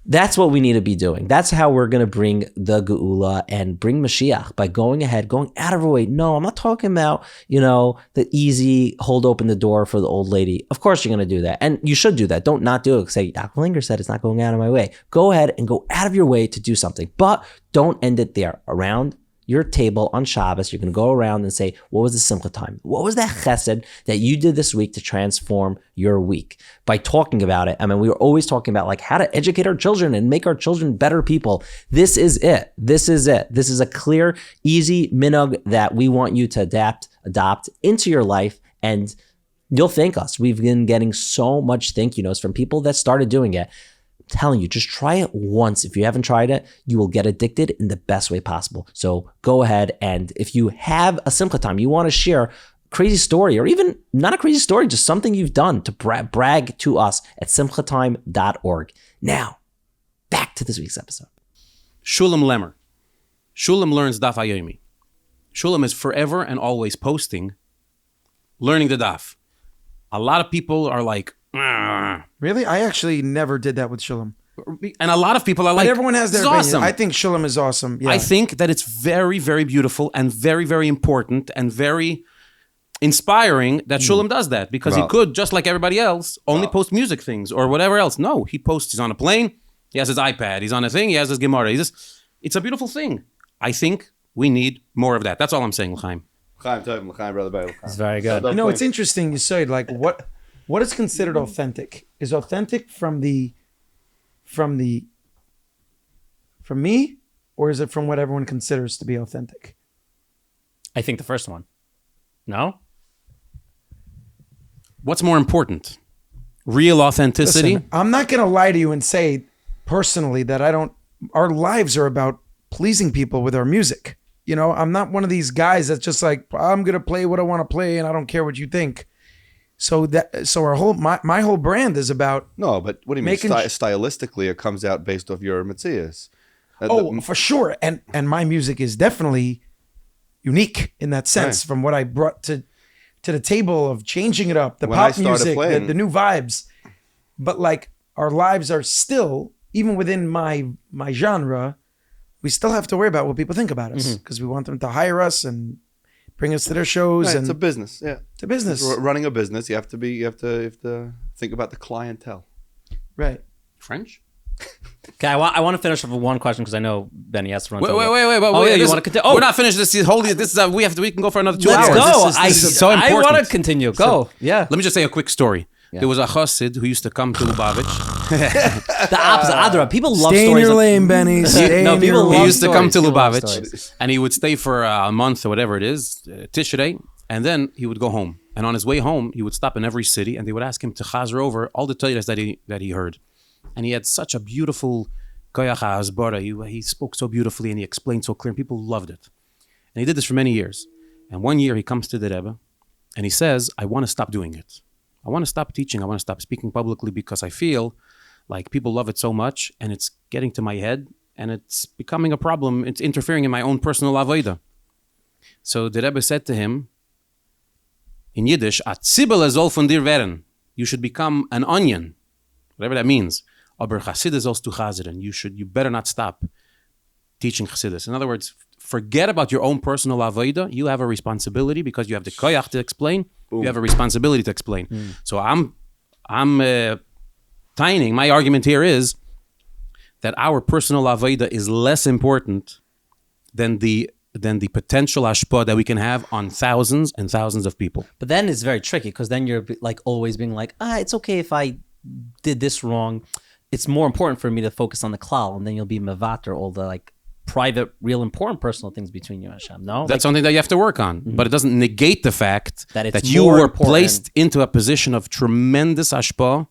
That's what we need to be doing. That's how we're going to bring the Geula and bring Mashiach, by going ahead, going out of our way. No, I'm not talking about, the easy hold open the door for the old lady. Of course you're going to do that. And you should do that. Don't not do it. Say, Linger said it's not going out of my way. Go ahead and go out of your way to do something. But don't end it there. Around your table on Shabbos, you're going to go around and say, what was the Simcha time? What was that chesed that you did this week to transform your week? By talking about it, we were always talking about like how to educate our children and make our children better people. This is it. This is it. This is a clear, easy minhag that we want you to adopt into your life, and you'll thank us. We've been getting so much thank you notes from people that started doing it. Telling you, just try it once. If you haven't tried it, you will get addicted in the best way possible. So go ahead, and if you have a Simcha time, you want to share a crazy story, or even not a crazy story, just something you've done to brag to us at simchatime.org. Now, back to this week's episode. Shulam Lemmer. Shulam learns Daf Hayomi. Shulam is forever and always posting, learning the Daf. A lot of people are like, Really? I actually never did that with Shulam. and a lot of people are like, But everyone has their "This is opinion. awesome." I think Shulam is awesome. Yeah. I think that it's very, very beautiful and very, very important and very inspiring that Shulam does that, because he Well- could, just like everybody else, only post music things or whatever else. No, he posts, he's on a plane, he has his iPad, he's on a thing, he has his Gemara. It's a beautiful thing. I think we need more of that. That's all I'm saying, L'chaim. L'chaim Tov, L'chaim, brother Berel. It's very good. It's interesting you said, like, what is considered authentic? Is authentic from me, or is it from what everyone considers to be authentic? I think the first one. No? What's more important? Real authenticity? Listen, I'm not going to lie to you and say personally that our lives are about pleasing people with our music. I'm not one of these guys that's just like, I'm going to play what I want to play and I don't care what you think. So my whole brand is about No, but what do you mean? Making- Stylistically, it comes out based off your Metzias. for sure. And my music is definitely unique in that sense, Right. from what I brought to the table of changing it up, the When I pop started music, playing- the new vibes. But like our lives are still, even within my genre, we still have to worry about what people think about us, because we want them to hire us and bring us to their shows. Right, And it's a business. Yeah, it's a business. running a business. You have to think about the clientele. Right. French? Okay, I want to finish with one question because I know Benny has to run. Wait. Oh, wait, yeah, you this- want to continue? We're not finished. This is holy. This is we can go for another 2 Let's hours. go. This is so I important. want to continue. Go. Yeah. Let me just say a quick story. There was a chassid who used to come to Lubavitch. The opposite. Adra. People love Stay in stories. your of- lane, Benny. Stay No, in people your love He lane. used to come to stories. People love Lubavitch, stories. and he would stay for a month or whatever it is, Tishrei, and then he would go home. And on his way home, he would stop in every city, and they would ask him to chazer over all the Torahs that he heard. And he had such a beautiful koyach ha'asbara. He spoke so beautifully, and he explained so clear, and people loved it. And he did this for many years. And one year he comes to the Rebbe, and he says, I want to stop doing it. I want to stop teaching. I want to stop speaking publicly because I feel like people love it so much, and it's getting to my head, and it's becoming a problem. It's interfering in my own personal avodah. So the Rebbe said to him, in Yiddish, "A Zwiebel soll von dir werden." You should become an onion, whatever that means. Aber Chassidus sollst du chazeren. You better not stop teaching Chassidus. In other words, forget about your own personal avodah. You have a responsibility because you have the koyach to explain. You have a responsibility to explain. So I'm tining. My argument here is that our personal avodah is less important than the potential hashpah that we can have on thousands and thousands of people. But then it's very tricky because then you're like always being like, it's okay if I did this wrong. It's more important for me to focus on the klal, and then you'll be mevater all the like private, real important personal things between you and Hashem. No, That's something that you have to work on, but it doesn't negate the fact That it's that you more were important. placed into a position of tremendous hashpah,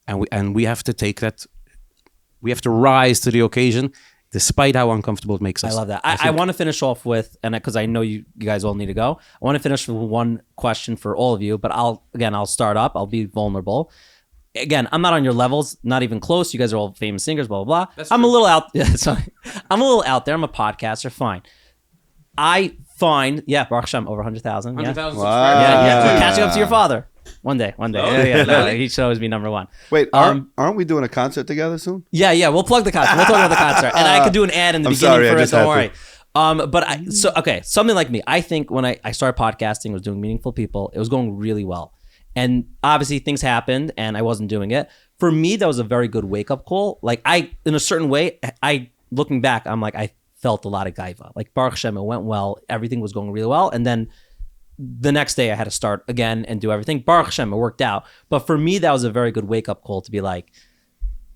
and we have to take that. We have to rise to the occasion, despite how uncomfortable it makes us. I love that. I want to finish off with, and because I know you guys all need to go, I want to finish with one question for all of you, but I'll start up. I'll be vulnerable. again, I'm not on your levels, not even close. You guys are all famous singers, blah, blah, blah. I'm a little out. Yeah, sorry. I'm a little out there. I'm a podcaster. Fine. I find, Baruch Hashem, over 100,000. 100,000 Wow. subscribers. Yeah. We're catching up to your father. One day. No, he should always be number one. Wait, aren't we doing a concert together soon? Yeah. We'll plug the concert. We'll talk about the concert, and I could do an ad in the I'm beginning sorry, I for it. just Don't had worry. But something like me. I think when I started podcasting, was doing Meaningful People. It was going really well, and obviously things happened, and I wasn't doing it. For me, that was a very good wake up call. Like in a certain way, looking back, I'm like I felt a lot of gaiva. Like Baruch Hashem, it went well. Everything was going really well, and then the next day I had to start again and do everything. Baruch Hashem, it worked out. But for me, that was a very good wake up call to be like,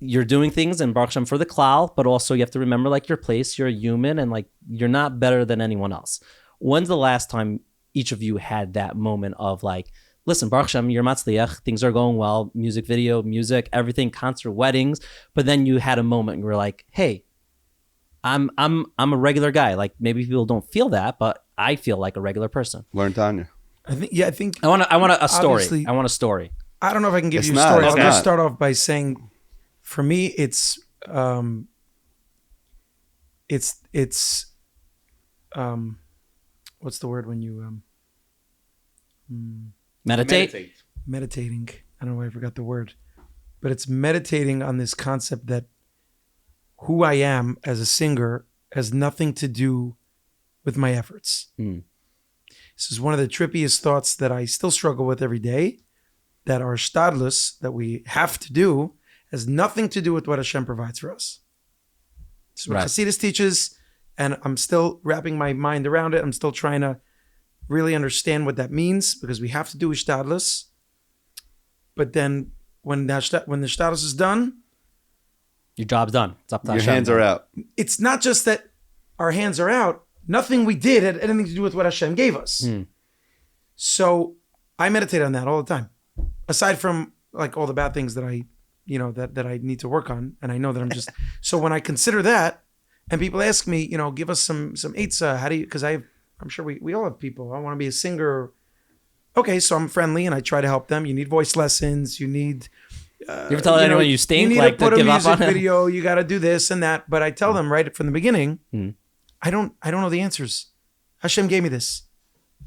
you're doing things and Baruch Hashem for the klal, but also you have to remember like your place. You're a human and like you're not better than anyone else. When's the last time each of you had that moment of like, listen, Baruch Hashem, you're matzliach, things are going well, music video, music, everything, concert, weddings, but then you had a moment and you were like, hey, I'm a regular guy. Like maybe people don't feel that, but I feel like a regular person. Learn Tanya. I think I want a story. Obviously- I want a story. I don't know if I can give It's you a not, story. it's I'll just not. start off by saying, for me, it's what's the word when you Meditate. meditating? I don't know why I forgot the word, but it's meditating on this concept that who I am as a singer has nothing to do with my efforts. This is one of the trippiest thoughts that I still struggle with every day, that our shtadlus, that we have to do, has nothing to do with what Hashem provides for us. This is what Right. Hasidus teaches, and I'm still wrapping my mind around it. I'm still trying to really understand what that means, because we have to do shtadlus. But then when the shtadlus is done, Your job's done. It's up to Your Hashem. hands are out. it's not just that our hands are out. Nothing we did had anything to do with what Hashem gave us. So I meditate on that all the time. Aside from like all the bad things that I, that I need to work on, and I know that I'm just. So when I consider that, and people ask me, give us some eitzah. How do you? Because I'm sure we all have people. I want to be a singer. Okay, so I'm friendly and I try to help them. You need voice lessons. You need. You ever tell anyone you stink, You need like to put to a give up music on it? video. You got to do this and that. But I tell them right from the beginning, I don't know the answers. Hashem gave me this.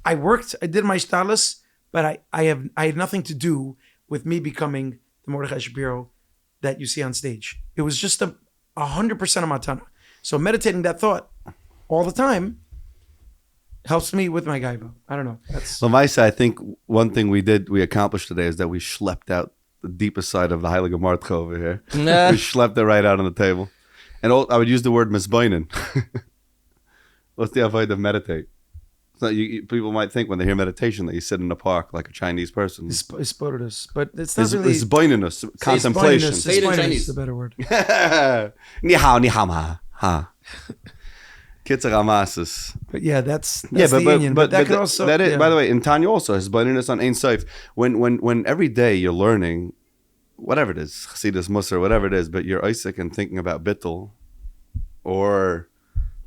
I did my shtadlus, but I had nothing to do with me becoming the Mordechai Shapiro that you see on stage. It was just 100% of matana. So meditating that thought all the time helps me with my gaiva. I don't know. That's Lamaisa, I think one thing we accomplished today is that we schlepped out the deepest side of the Heilige Martcha over here. Nah. We schlepped it right out on the table. And I would use the word misbeinen. What's the avoid of meditate? It's not, people might think when they hear meditation that you sit in a park like a Chinese person. it's spotus, but it's not really. It's boinus, contemplation. It's Say it in spoinus Chinese. is the better word. Ni hao, ni hao ma. Ha. Kitzer amasis. But yeah, that's Yeah, the union. But that could also. that is, yeah. by the way, in Tanya also has boinus on Ein Sof. When every day you're learning, whatever it is, Chassidus, Musar, whatever it is, but you're Isaac and thinking about Bittul, or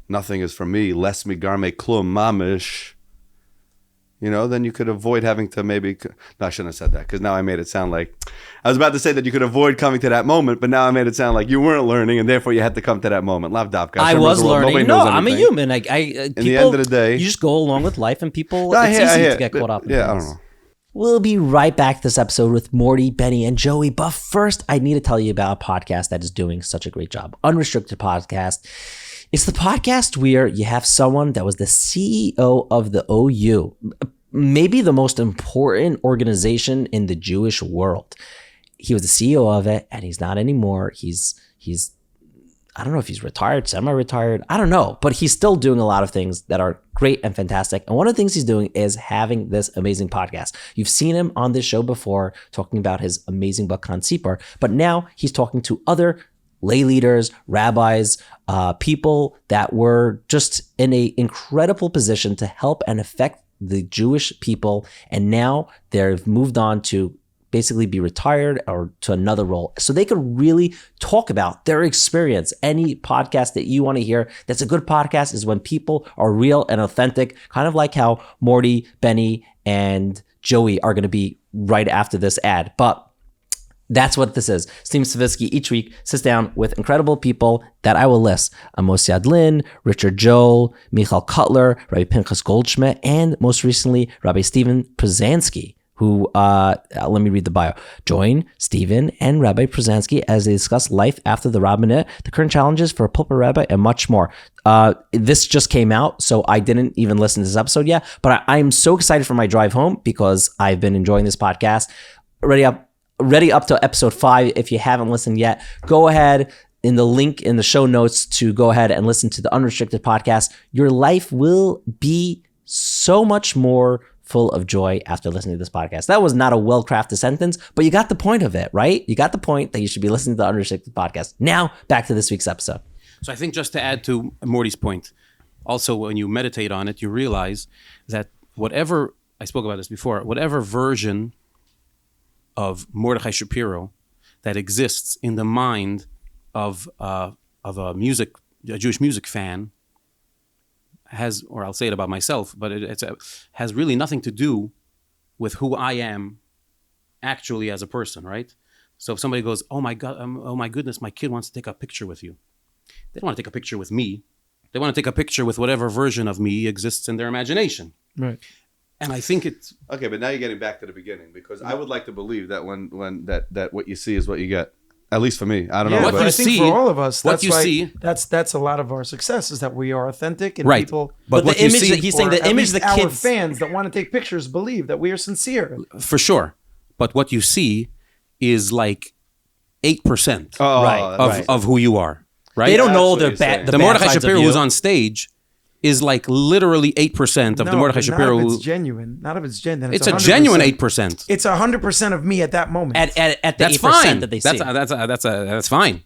nothing is for me, less mi garme klum mamish, then you could avoid having to maybe. No, I shouldn't have said that, because now I made it sound like I was about to say that you could avoid coming to that moment, but now I made it sound like you weren't learning and therefore you had to come to that moment. Lav davka. I Hashem was knows the world. learning. Nobody No, knows I'm a anything. human. In the end of the day, you just go along with life, and people. I It's hear- I easy hear, to get but- caught up. In Yeah, I things. don't know. We'll be right back to this episode with Mordy, Benny, and Joey. But first, I need to tell you about a podcast that is doing such a great job. Unrestricted Podcast. It's the podcast where you have someone that was the CEO of the OU, maybe the most important organization in the Jewish world. He was the CEO of it, and he's not anymore. He's I don't know if he's retired, semi-retired. I don't know, but he's still doing a lot of things that are great and fantastic. And one of the things he's doing is having this amazing podcast. You've seen him on this show before talking about his amazing book, Khan Sipar, but now he's talking to other lay leaders, rabbis, people that were just in an incredible position to help and affect the Jewish people. And now they've moved on to basically be retired or to another role. So they could really talk about their experience. Any podcast that you want to hear that's a good podcast is when people are real and authentic, kind of like how Mordy, Benny, and Joey are going to be right after this ad. But That's what this is. Steve Savitsky each week sits down with incredible people that I will list. Amos Yadlin, Richard Joel, Michal Cutler, Rabbi Pinchas Goldschmidt, and most recently, Rabbi Stephen Przansky, who, let me read the bio. Join Stephen and Rabbi Przansky as they discuss life after the rabbinate, the current challenges for a pulpit rabbi, and much more. This just came out, so I didn't even listen to this episode yet, but I'm so excited for my drive home because I've been enjoying this podcast. Ready up to episode 5. If you haven't listened yet, go ahead in the link in the show notes to go ahead and listen to the Unrestricted podcast. Your life will be so much more full of joy after listening to this podcast. That was not a well-crafted sentence, but you got the point of it, right? You got the point that you should be listening to the Unrestricted podcast. Now, back to this week's episode. So I think just to add to Mordy's point, also when you meditate on it, you realize that whatever, I spoke about this before, whatever version of Mordechai Shapiro that exists in the mind of a Jewish music fan has, or I'll say it about myself, but has really nothing to do with who I am actually as a person, right? So if somebody goes, oh my goodness, my kid wants to take a picture with you. They don't want to take a picture with me. They want to take a picture with whatever version of me exists in their imagination. Right. And I think it's Okay, but now you're getting back to the beginning because I would like to believe that when that what you see is what you get. At least for me, I don't know. What but you I think see- for all of us, what that's you why see- that's a lot of our success is that we are authentic and Right. people. But what the you image see- that he's saying, or the at image least the our kids fans that want to take pictures believe that we are sincere. for sure. But what you see is like 8% Right. of who you are, right? they don't That's know what their you're saying. bad. the bad Mordechai sides of Shapiro you. who's on stage is like literally 8% of the Mordechai but Shapiro. Not if it's genuine. Not if it's genuine. It's a 100%. genuine 8%. It's 100% of me at that moment. at the That's 8% fine. that they see. That's fine.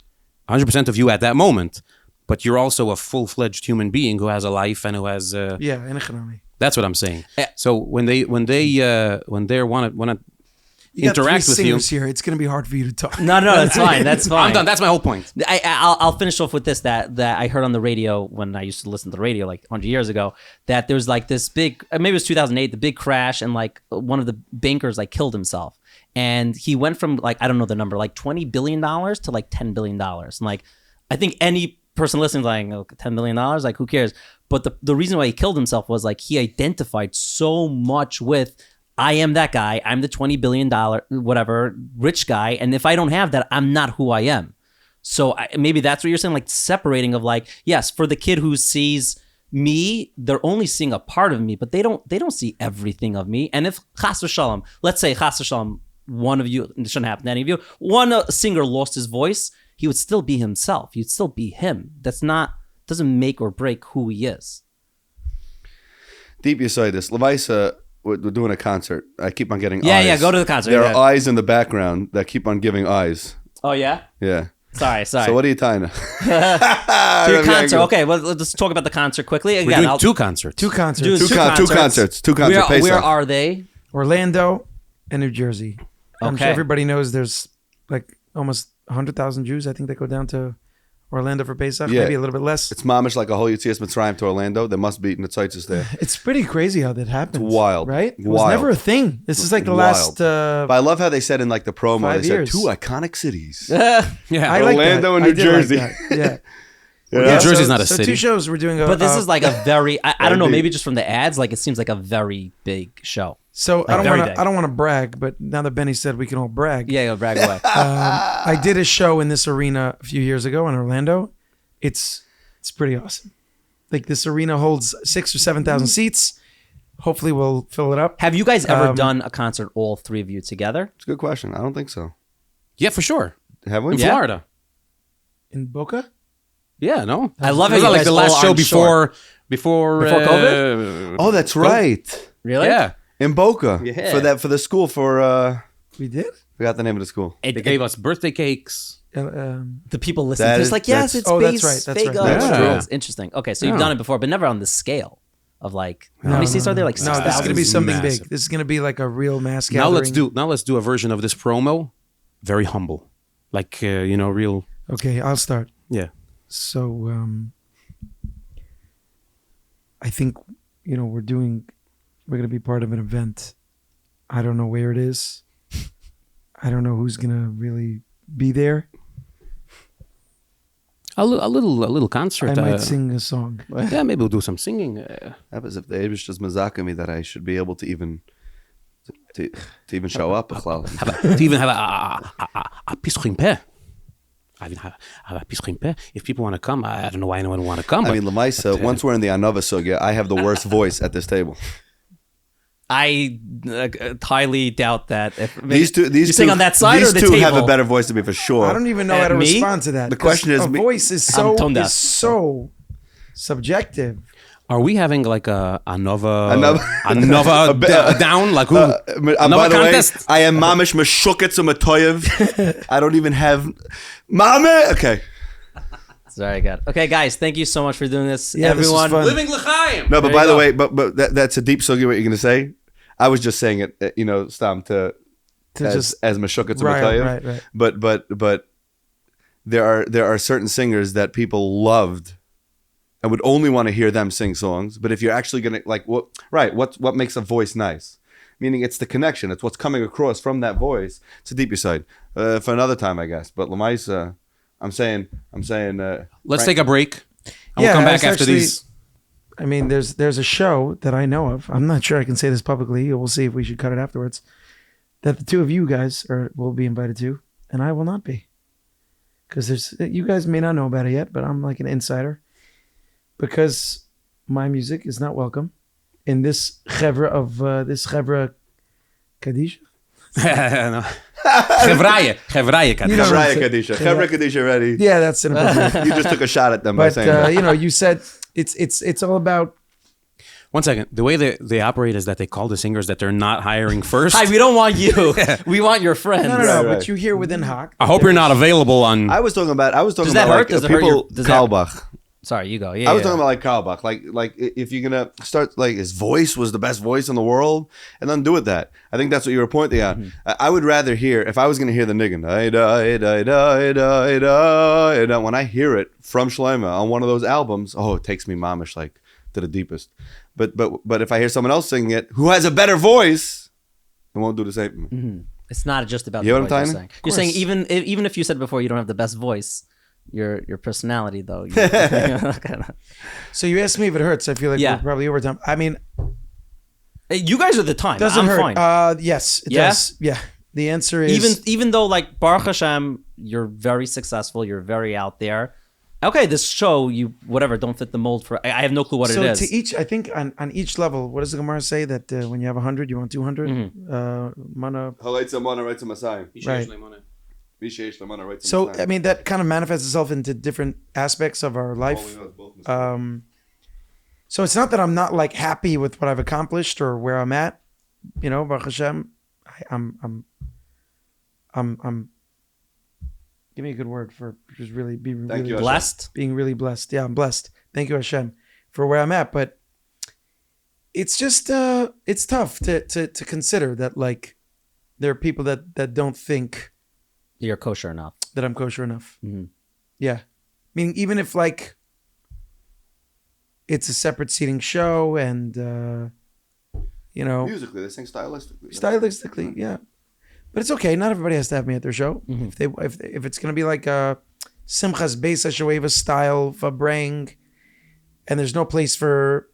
100% of you at that moment, but you're also a full-fledged human being who has a life and who has. Yeah, in economy. That's what I'm saying. So when they want to You got interact three with you, singers here. It's going to be hard for you to talk. No, that's fine. That's fine. I'm done. That's my whole point. I'll finish off with this that I heard on the radio when I used to listen to the radio like 100 years ago, that there was like this big, maybe it was 2008, the big crash, and like one of the bankers like killed himself, and he went from like, I don't know the number, like $20 billion to like $10 billion. And like, I think any person listening is like, oh, $10 billion, like who cares? But the reason why he killed himself was like he identified so much with, I am that guy. I'm the $20 billion, whatever, rich guy. And if I don't have that, I'm not who I am. So maybe that's what you're saying, like separating of like, yes, for the kid who sees me, they're only seeing a part of me, but they don't see everything of me. And if chas v'shalom, let's say chas v'shalom, one of you, it shouldn't happen to any of you, one singer lost his voice, he would still be himself. He'd still be him. Doesn't make or break who he is. Deep beside this, Levaisa, we're doing a concert. I keep on getting eyes. Yeah, go to the concert. There Yeah. are eyes in the background that keep on giving eyes. Oh, yeah? Yeah. Sorry. So what are you tying to? To your concert. Okay, well, let's talk about the concert quickly. We're Again, doing two concerts. Two concerts. Do- Two concerts. Where Pesach. are they? Orlando and New Jersey. I'm sure Okay. everybody knows there's like almost 100,000 Jews, I think, that go down to Orlando for Pesach. Yeah. Maybe a little bit less. It's mamish like a whole Yitzias Mitzrayim to Orlando. There must be Netzitzes there. It's pretty crazy how that happens. It's wild. Right? It was Wild. never a thing. This is like the Wild. last... But I love how they said in like the promo, 5 they years. said two iconic cities. Yeah. I like Orlando that. and I New did like Jersey. that. Yeah. New Jersey's so, not a so city. 2 shows we're doing. But this is like a very, I don't know, Indeed. maybe just from the ads, like it seems like a very big show. So Like, very big. I don't want to brag, but now that Benny said we can all brag, Yeah, brag away. I did a show in this arena a few years ago in Orlando. It's pretty awesome. Like this arena holds 6,000 or 7,000 seats. Hopefully we'll fill it up. Have you guys ever done a concert, all 3 of you together? It's a good question. I don't think so. Yeah, for sure. Have we? In Florida. In Boca? Yeah, no. I love It it. was like the last show before COVID? Oh, that's right. Really? Yeah. In Boca. Yeah. For the school for We did? forgot the name of the school. They gave us birthday cakes. The people listen That to is- it's like, yes, that's- it's Oh, that's space, right, that's Vega, right. That's whatever. true. It's interesting. Okay, so you've Yeah. done it before, but never on the scale of like, how No, many seats are there? Like No, this is 6,000? going to be It's something massive. big. This is going to be like a real mass Now gathering. let's do a version of this promo, very humble, like real. Okay, I'll start. Yeah. So I think, we're going to be part of an event. I don't know where it is. I don't know who's gonna really be there. A little concert. I might sing a song. Yeah, maybe we'll do some singing. Happens if the Abish just mazaka me that I should be able to even to even show up. To even have a pischuim peh. I even have a pischuim peh. If people want to come, I don't know why anyone would want to come. I mean, Lamaisa, once we're in the Anova Sugya, I have the worst voice at this table. I highly doubt that. These two sing on that side these or the two table? have a better voice to me for sure. I don't even know how to Me? respond to that. The question 'cause is a me- voice is I'm tone deaf. so subjective. Are we having like a Nova A bit- down? Like who? by Nova the contest? way, I am mamish meshuketz matoyev. I don't even have mame. Okay, It's very good. Okay, guys, thank you so much for doing this. Yeah, this was Everyone, fun. Living l'chaim. no, but There by you the go. way, but that's a deep sugi. What you're gonna say? I was just saying it, Stam to To just as meshuketz right, matoyev. right. But there are certain singers that people loved and would only want to hear them sing songs. But if you're actually gonna what makes a voice nice? Meaning it's the connection. It's what's coming across from that voice. It's a deeper side for another time, I guess. But Lamaisa, I'm saying. Let's take a break. And we'll Yeah, come back it's after actually- these. I mean, there's a show that I know of. I'm not sure I can say this publicly. We'll see if we should cut it afterwards. That the two of you guys will be invited to, and I will not be, because you guys may not know about it yet, but I'm like an insider, because my music is not welcome in this chevra Kaddish. No. Chevraye You know what I'm Raya saying. Kadisha, Chevra Kadisha, ready? Yeah, that's inappropriate. You just took a shot at them by But saying that. you said it's all about. One second. The way they operate is that they call the singers that they're not hiring first. hi, we don't want you. We want your friends. No. Right. But you hear within Hawk. I hope you're not available on. I was talking about that like hurt? Does it hurt people does that- Kalbach. Sorry, you go. Yeah, I was yeah. talking about like Kalbach, like if you're gonna start like his voice was the best voice in the world, and then do with that. I think that's what you were pointing at. I would rather hear if I was gonna hear the niggun, when I hear it from Shlomo on one of those albums, it takes me mamish like to the deepest. But if I hear someone else singing it who has a better voice, it won't do the same. It's not just about You the know what I'm voice. saying? You're saying even if you said before you don't have the best voice, your personality though. So you asked me if it hurts. I feel like Yeah. we're probably over time. I mean, You guys are the time. doesn't I'm hurt. fine. Yes, it Yeah? does. Yeah. The answer is even though like Baruch Hashem, you're very successful, you're very out there. Okay, this show you don't fit the mold for. I have no clue what so it is. to each. I think on each level, what does the Gemara say that when you have 100, you want 200? Mana. Right. So I mean that kind of manifests itself into different aspects of our life. So it's not that I'm not like happy with what I've accomplished or where I'm at. Baruch Hashem, I'm. Give me a good word for just really being Thank really you, Hashem. Blessed. being really blessed. Yeah, I'm blessed. Thank you, Hashem, for where I'm at. But it's just it's tough to consider that like there are people that don't think You're kosher enough. that I'm kosher enough. Mm-hmm. Yeah, meaning even if like it's a separate seating show and musically, they sing stylistically. stylistically, yeah. But it's okay. Not everybody has to have me at their show. Mm-hmm. If it's gonna be like a Simchas Beis HaShoeva style Vabrang, and there's no place for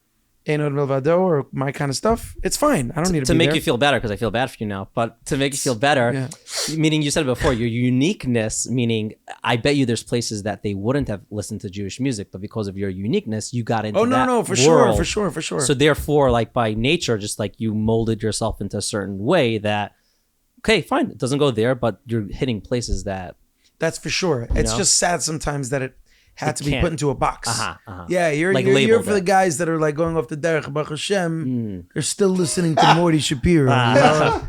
Enod Milvado or my kind of stuff, it's fine. I don't need to To be make there. you feel better, because I feel bad for you now, but to make you feel better, Yeah. meaning you said it before, your uniqueness, meaning I bet you there's places that they wouldn't have listened to Jewish music, but because of your uniqueness, you got into that for world. sure. So therefore, like by nature, just like you molded yourself into a certain way that, okay, fine, it doesn't go there, but you're hitting places that, That's for sure. It's know? just sad sometimes that it had It to be can't. put into a box. Uh-huh. Yeah, you're Like you're labeled for the it. guys that are like going off the derech Baruch Hashem. They're still listening to Mordy Shapiro. You know?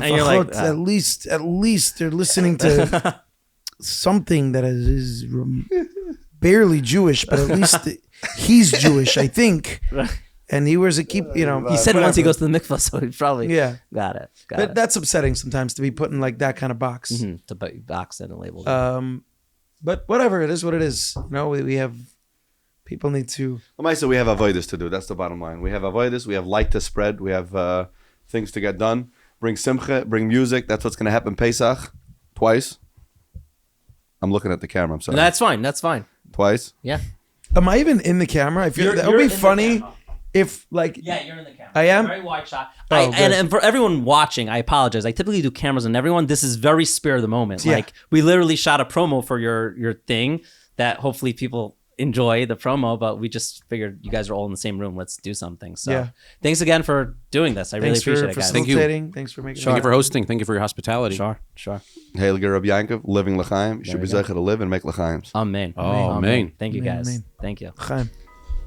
And you're like, Lefachot, at least they're listening to something that is barely Jewish, but at least he's Jewish, I think. And he wears a keep. he said once he goes to the mikvah, so he probably Yeah. got it. But that's upsetting sometimes to be put in like that kind of box. To box it and label it. But whatever, it is what it is. We have people need to. So we have avoidance to do. That's the bottom line. We have avoidance. We have light to spread. We have things to get done. bring Simcha, bring music. That's what's going to happen Pesach. Twice. I'm looking at the camera. I'm sorry. That's fine. That's fine. Twice. Yeah. Am I even in the camera? I feel that would be funny if like. Yeah, you're in the camera. I am? Very wide shot. Oh, good. And for everyone watching, I apologize. I typically do cameras on everyone. This is very spare of the moment. Yeah. Like we literally shot a promo for your thing that hopefully people enjoy the promo, but we just figured you guys are all in the same room. Let's do something. So Yeah. thanks again for doing this. I really Thanks appreciate for it, guys. Thank you. facilitating. Thanks for making. Thank you for hosting. Thank you for your hospitality. Sure. Heilige Rabbi Yankov, living l'chaim. You should be we go. zeicher to live and make l'chaims. Amen. Amen. Thank you, Amen, guys. amen. Thank you. Chaim.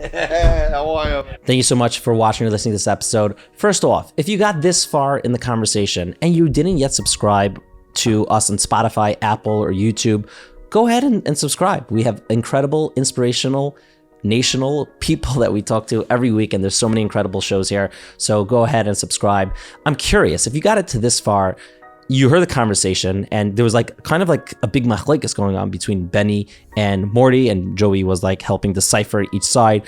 Thank you so much for watching or listening to this episode. First off, if you got this far in the conversation and you didn't yet subscribe to us on Spotify, Apple, or YouTube, go ahead and subscribe. We have incredible, inspirational, national people that we talk to every week, and there's so many incredible shows here. So go ahead and subscribe. I'm curious, if you got it to this far, you heard the conversation, and there was like kind of like a big machlekes going on between Benny and Mordy, and Joey was like helping decipher each side.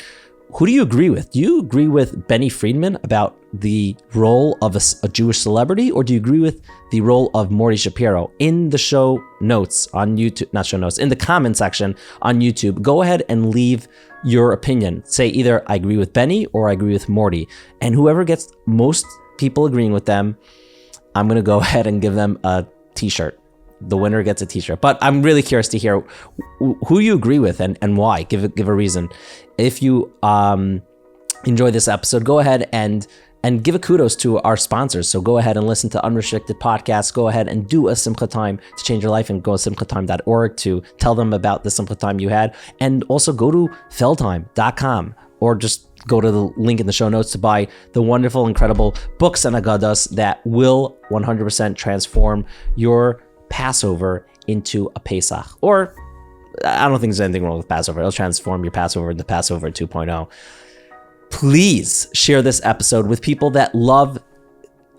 Who do you agree with? Do you agree with Benny Friedman about the role of a Jewish celebrity, or do you agree with the role of Mordy Shapiro? In the show notes on YouTube, not show notes, in the comment section on YouTube, go ahead and leave your opinion. Say either I agree with Benny or I agree with Mordy. And whoever gets most people agreeing with them, I'm going to go ahead and give them a t-shirt. The winner gets a t-shirt. But I'm really curious to hear who you agree with and why. Give a reason. If you enjoy this episode, go ahead and give a kudos to our sponsors. So go ahead and listen to Unrestricted Podcasts. Go ahead and do a Simcha Time to change your life, and go to simchatime.org to tell them about the Simcha Time you had. And also go to feldheim.com, or just go to the link in the show notes to buy the wonderful, incredible books and haggadahs that will 100% transform your Passover into a Pesach. Or I don't think there's anything wrong with Passover. It'll transform your Passover into Passover 2.0. Please share this episode with people that love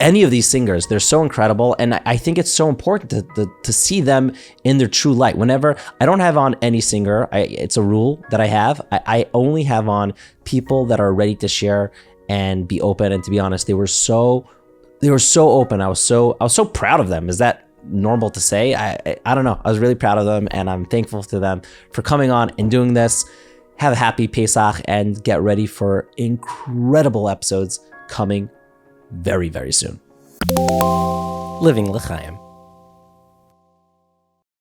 any of these singers. They're so incredible, and I think it's so important to see them in their true light. Whenever I don't have on any singer, it's a rule that I have. I only have on people that are ready to share and be open. And to be honest, they were so open. I was so proud of them. Is that normal to say? I don't know. I was really proud of them, and I'm thankful to them for coming on and doing this. Have a happy Pesach, and get ready for incredible episodes coming very, very soon. Living l'chaim.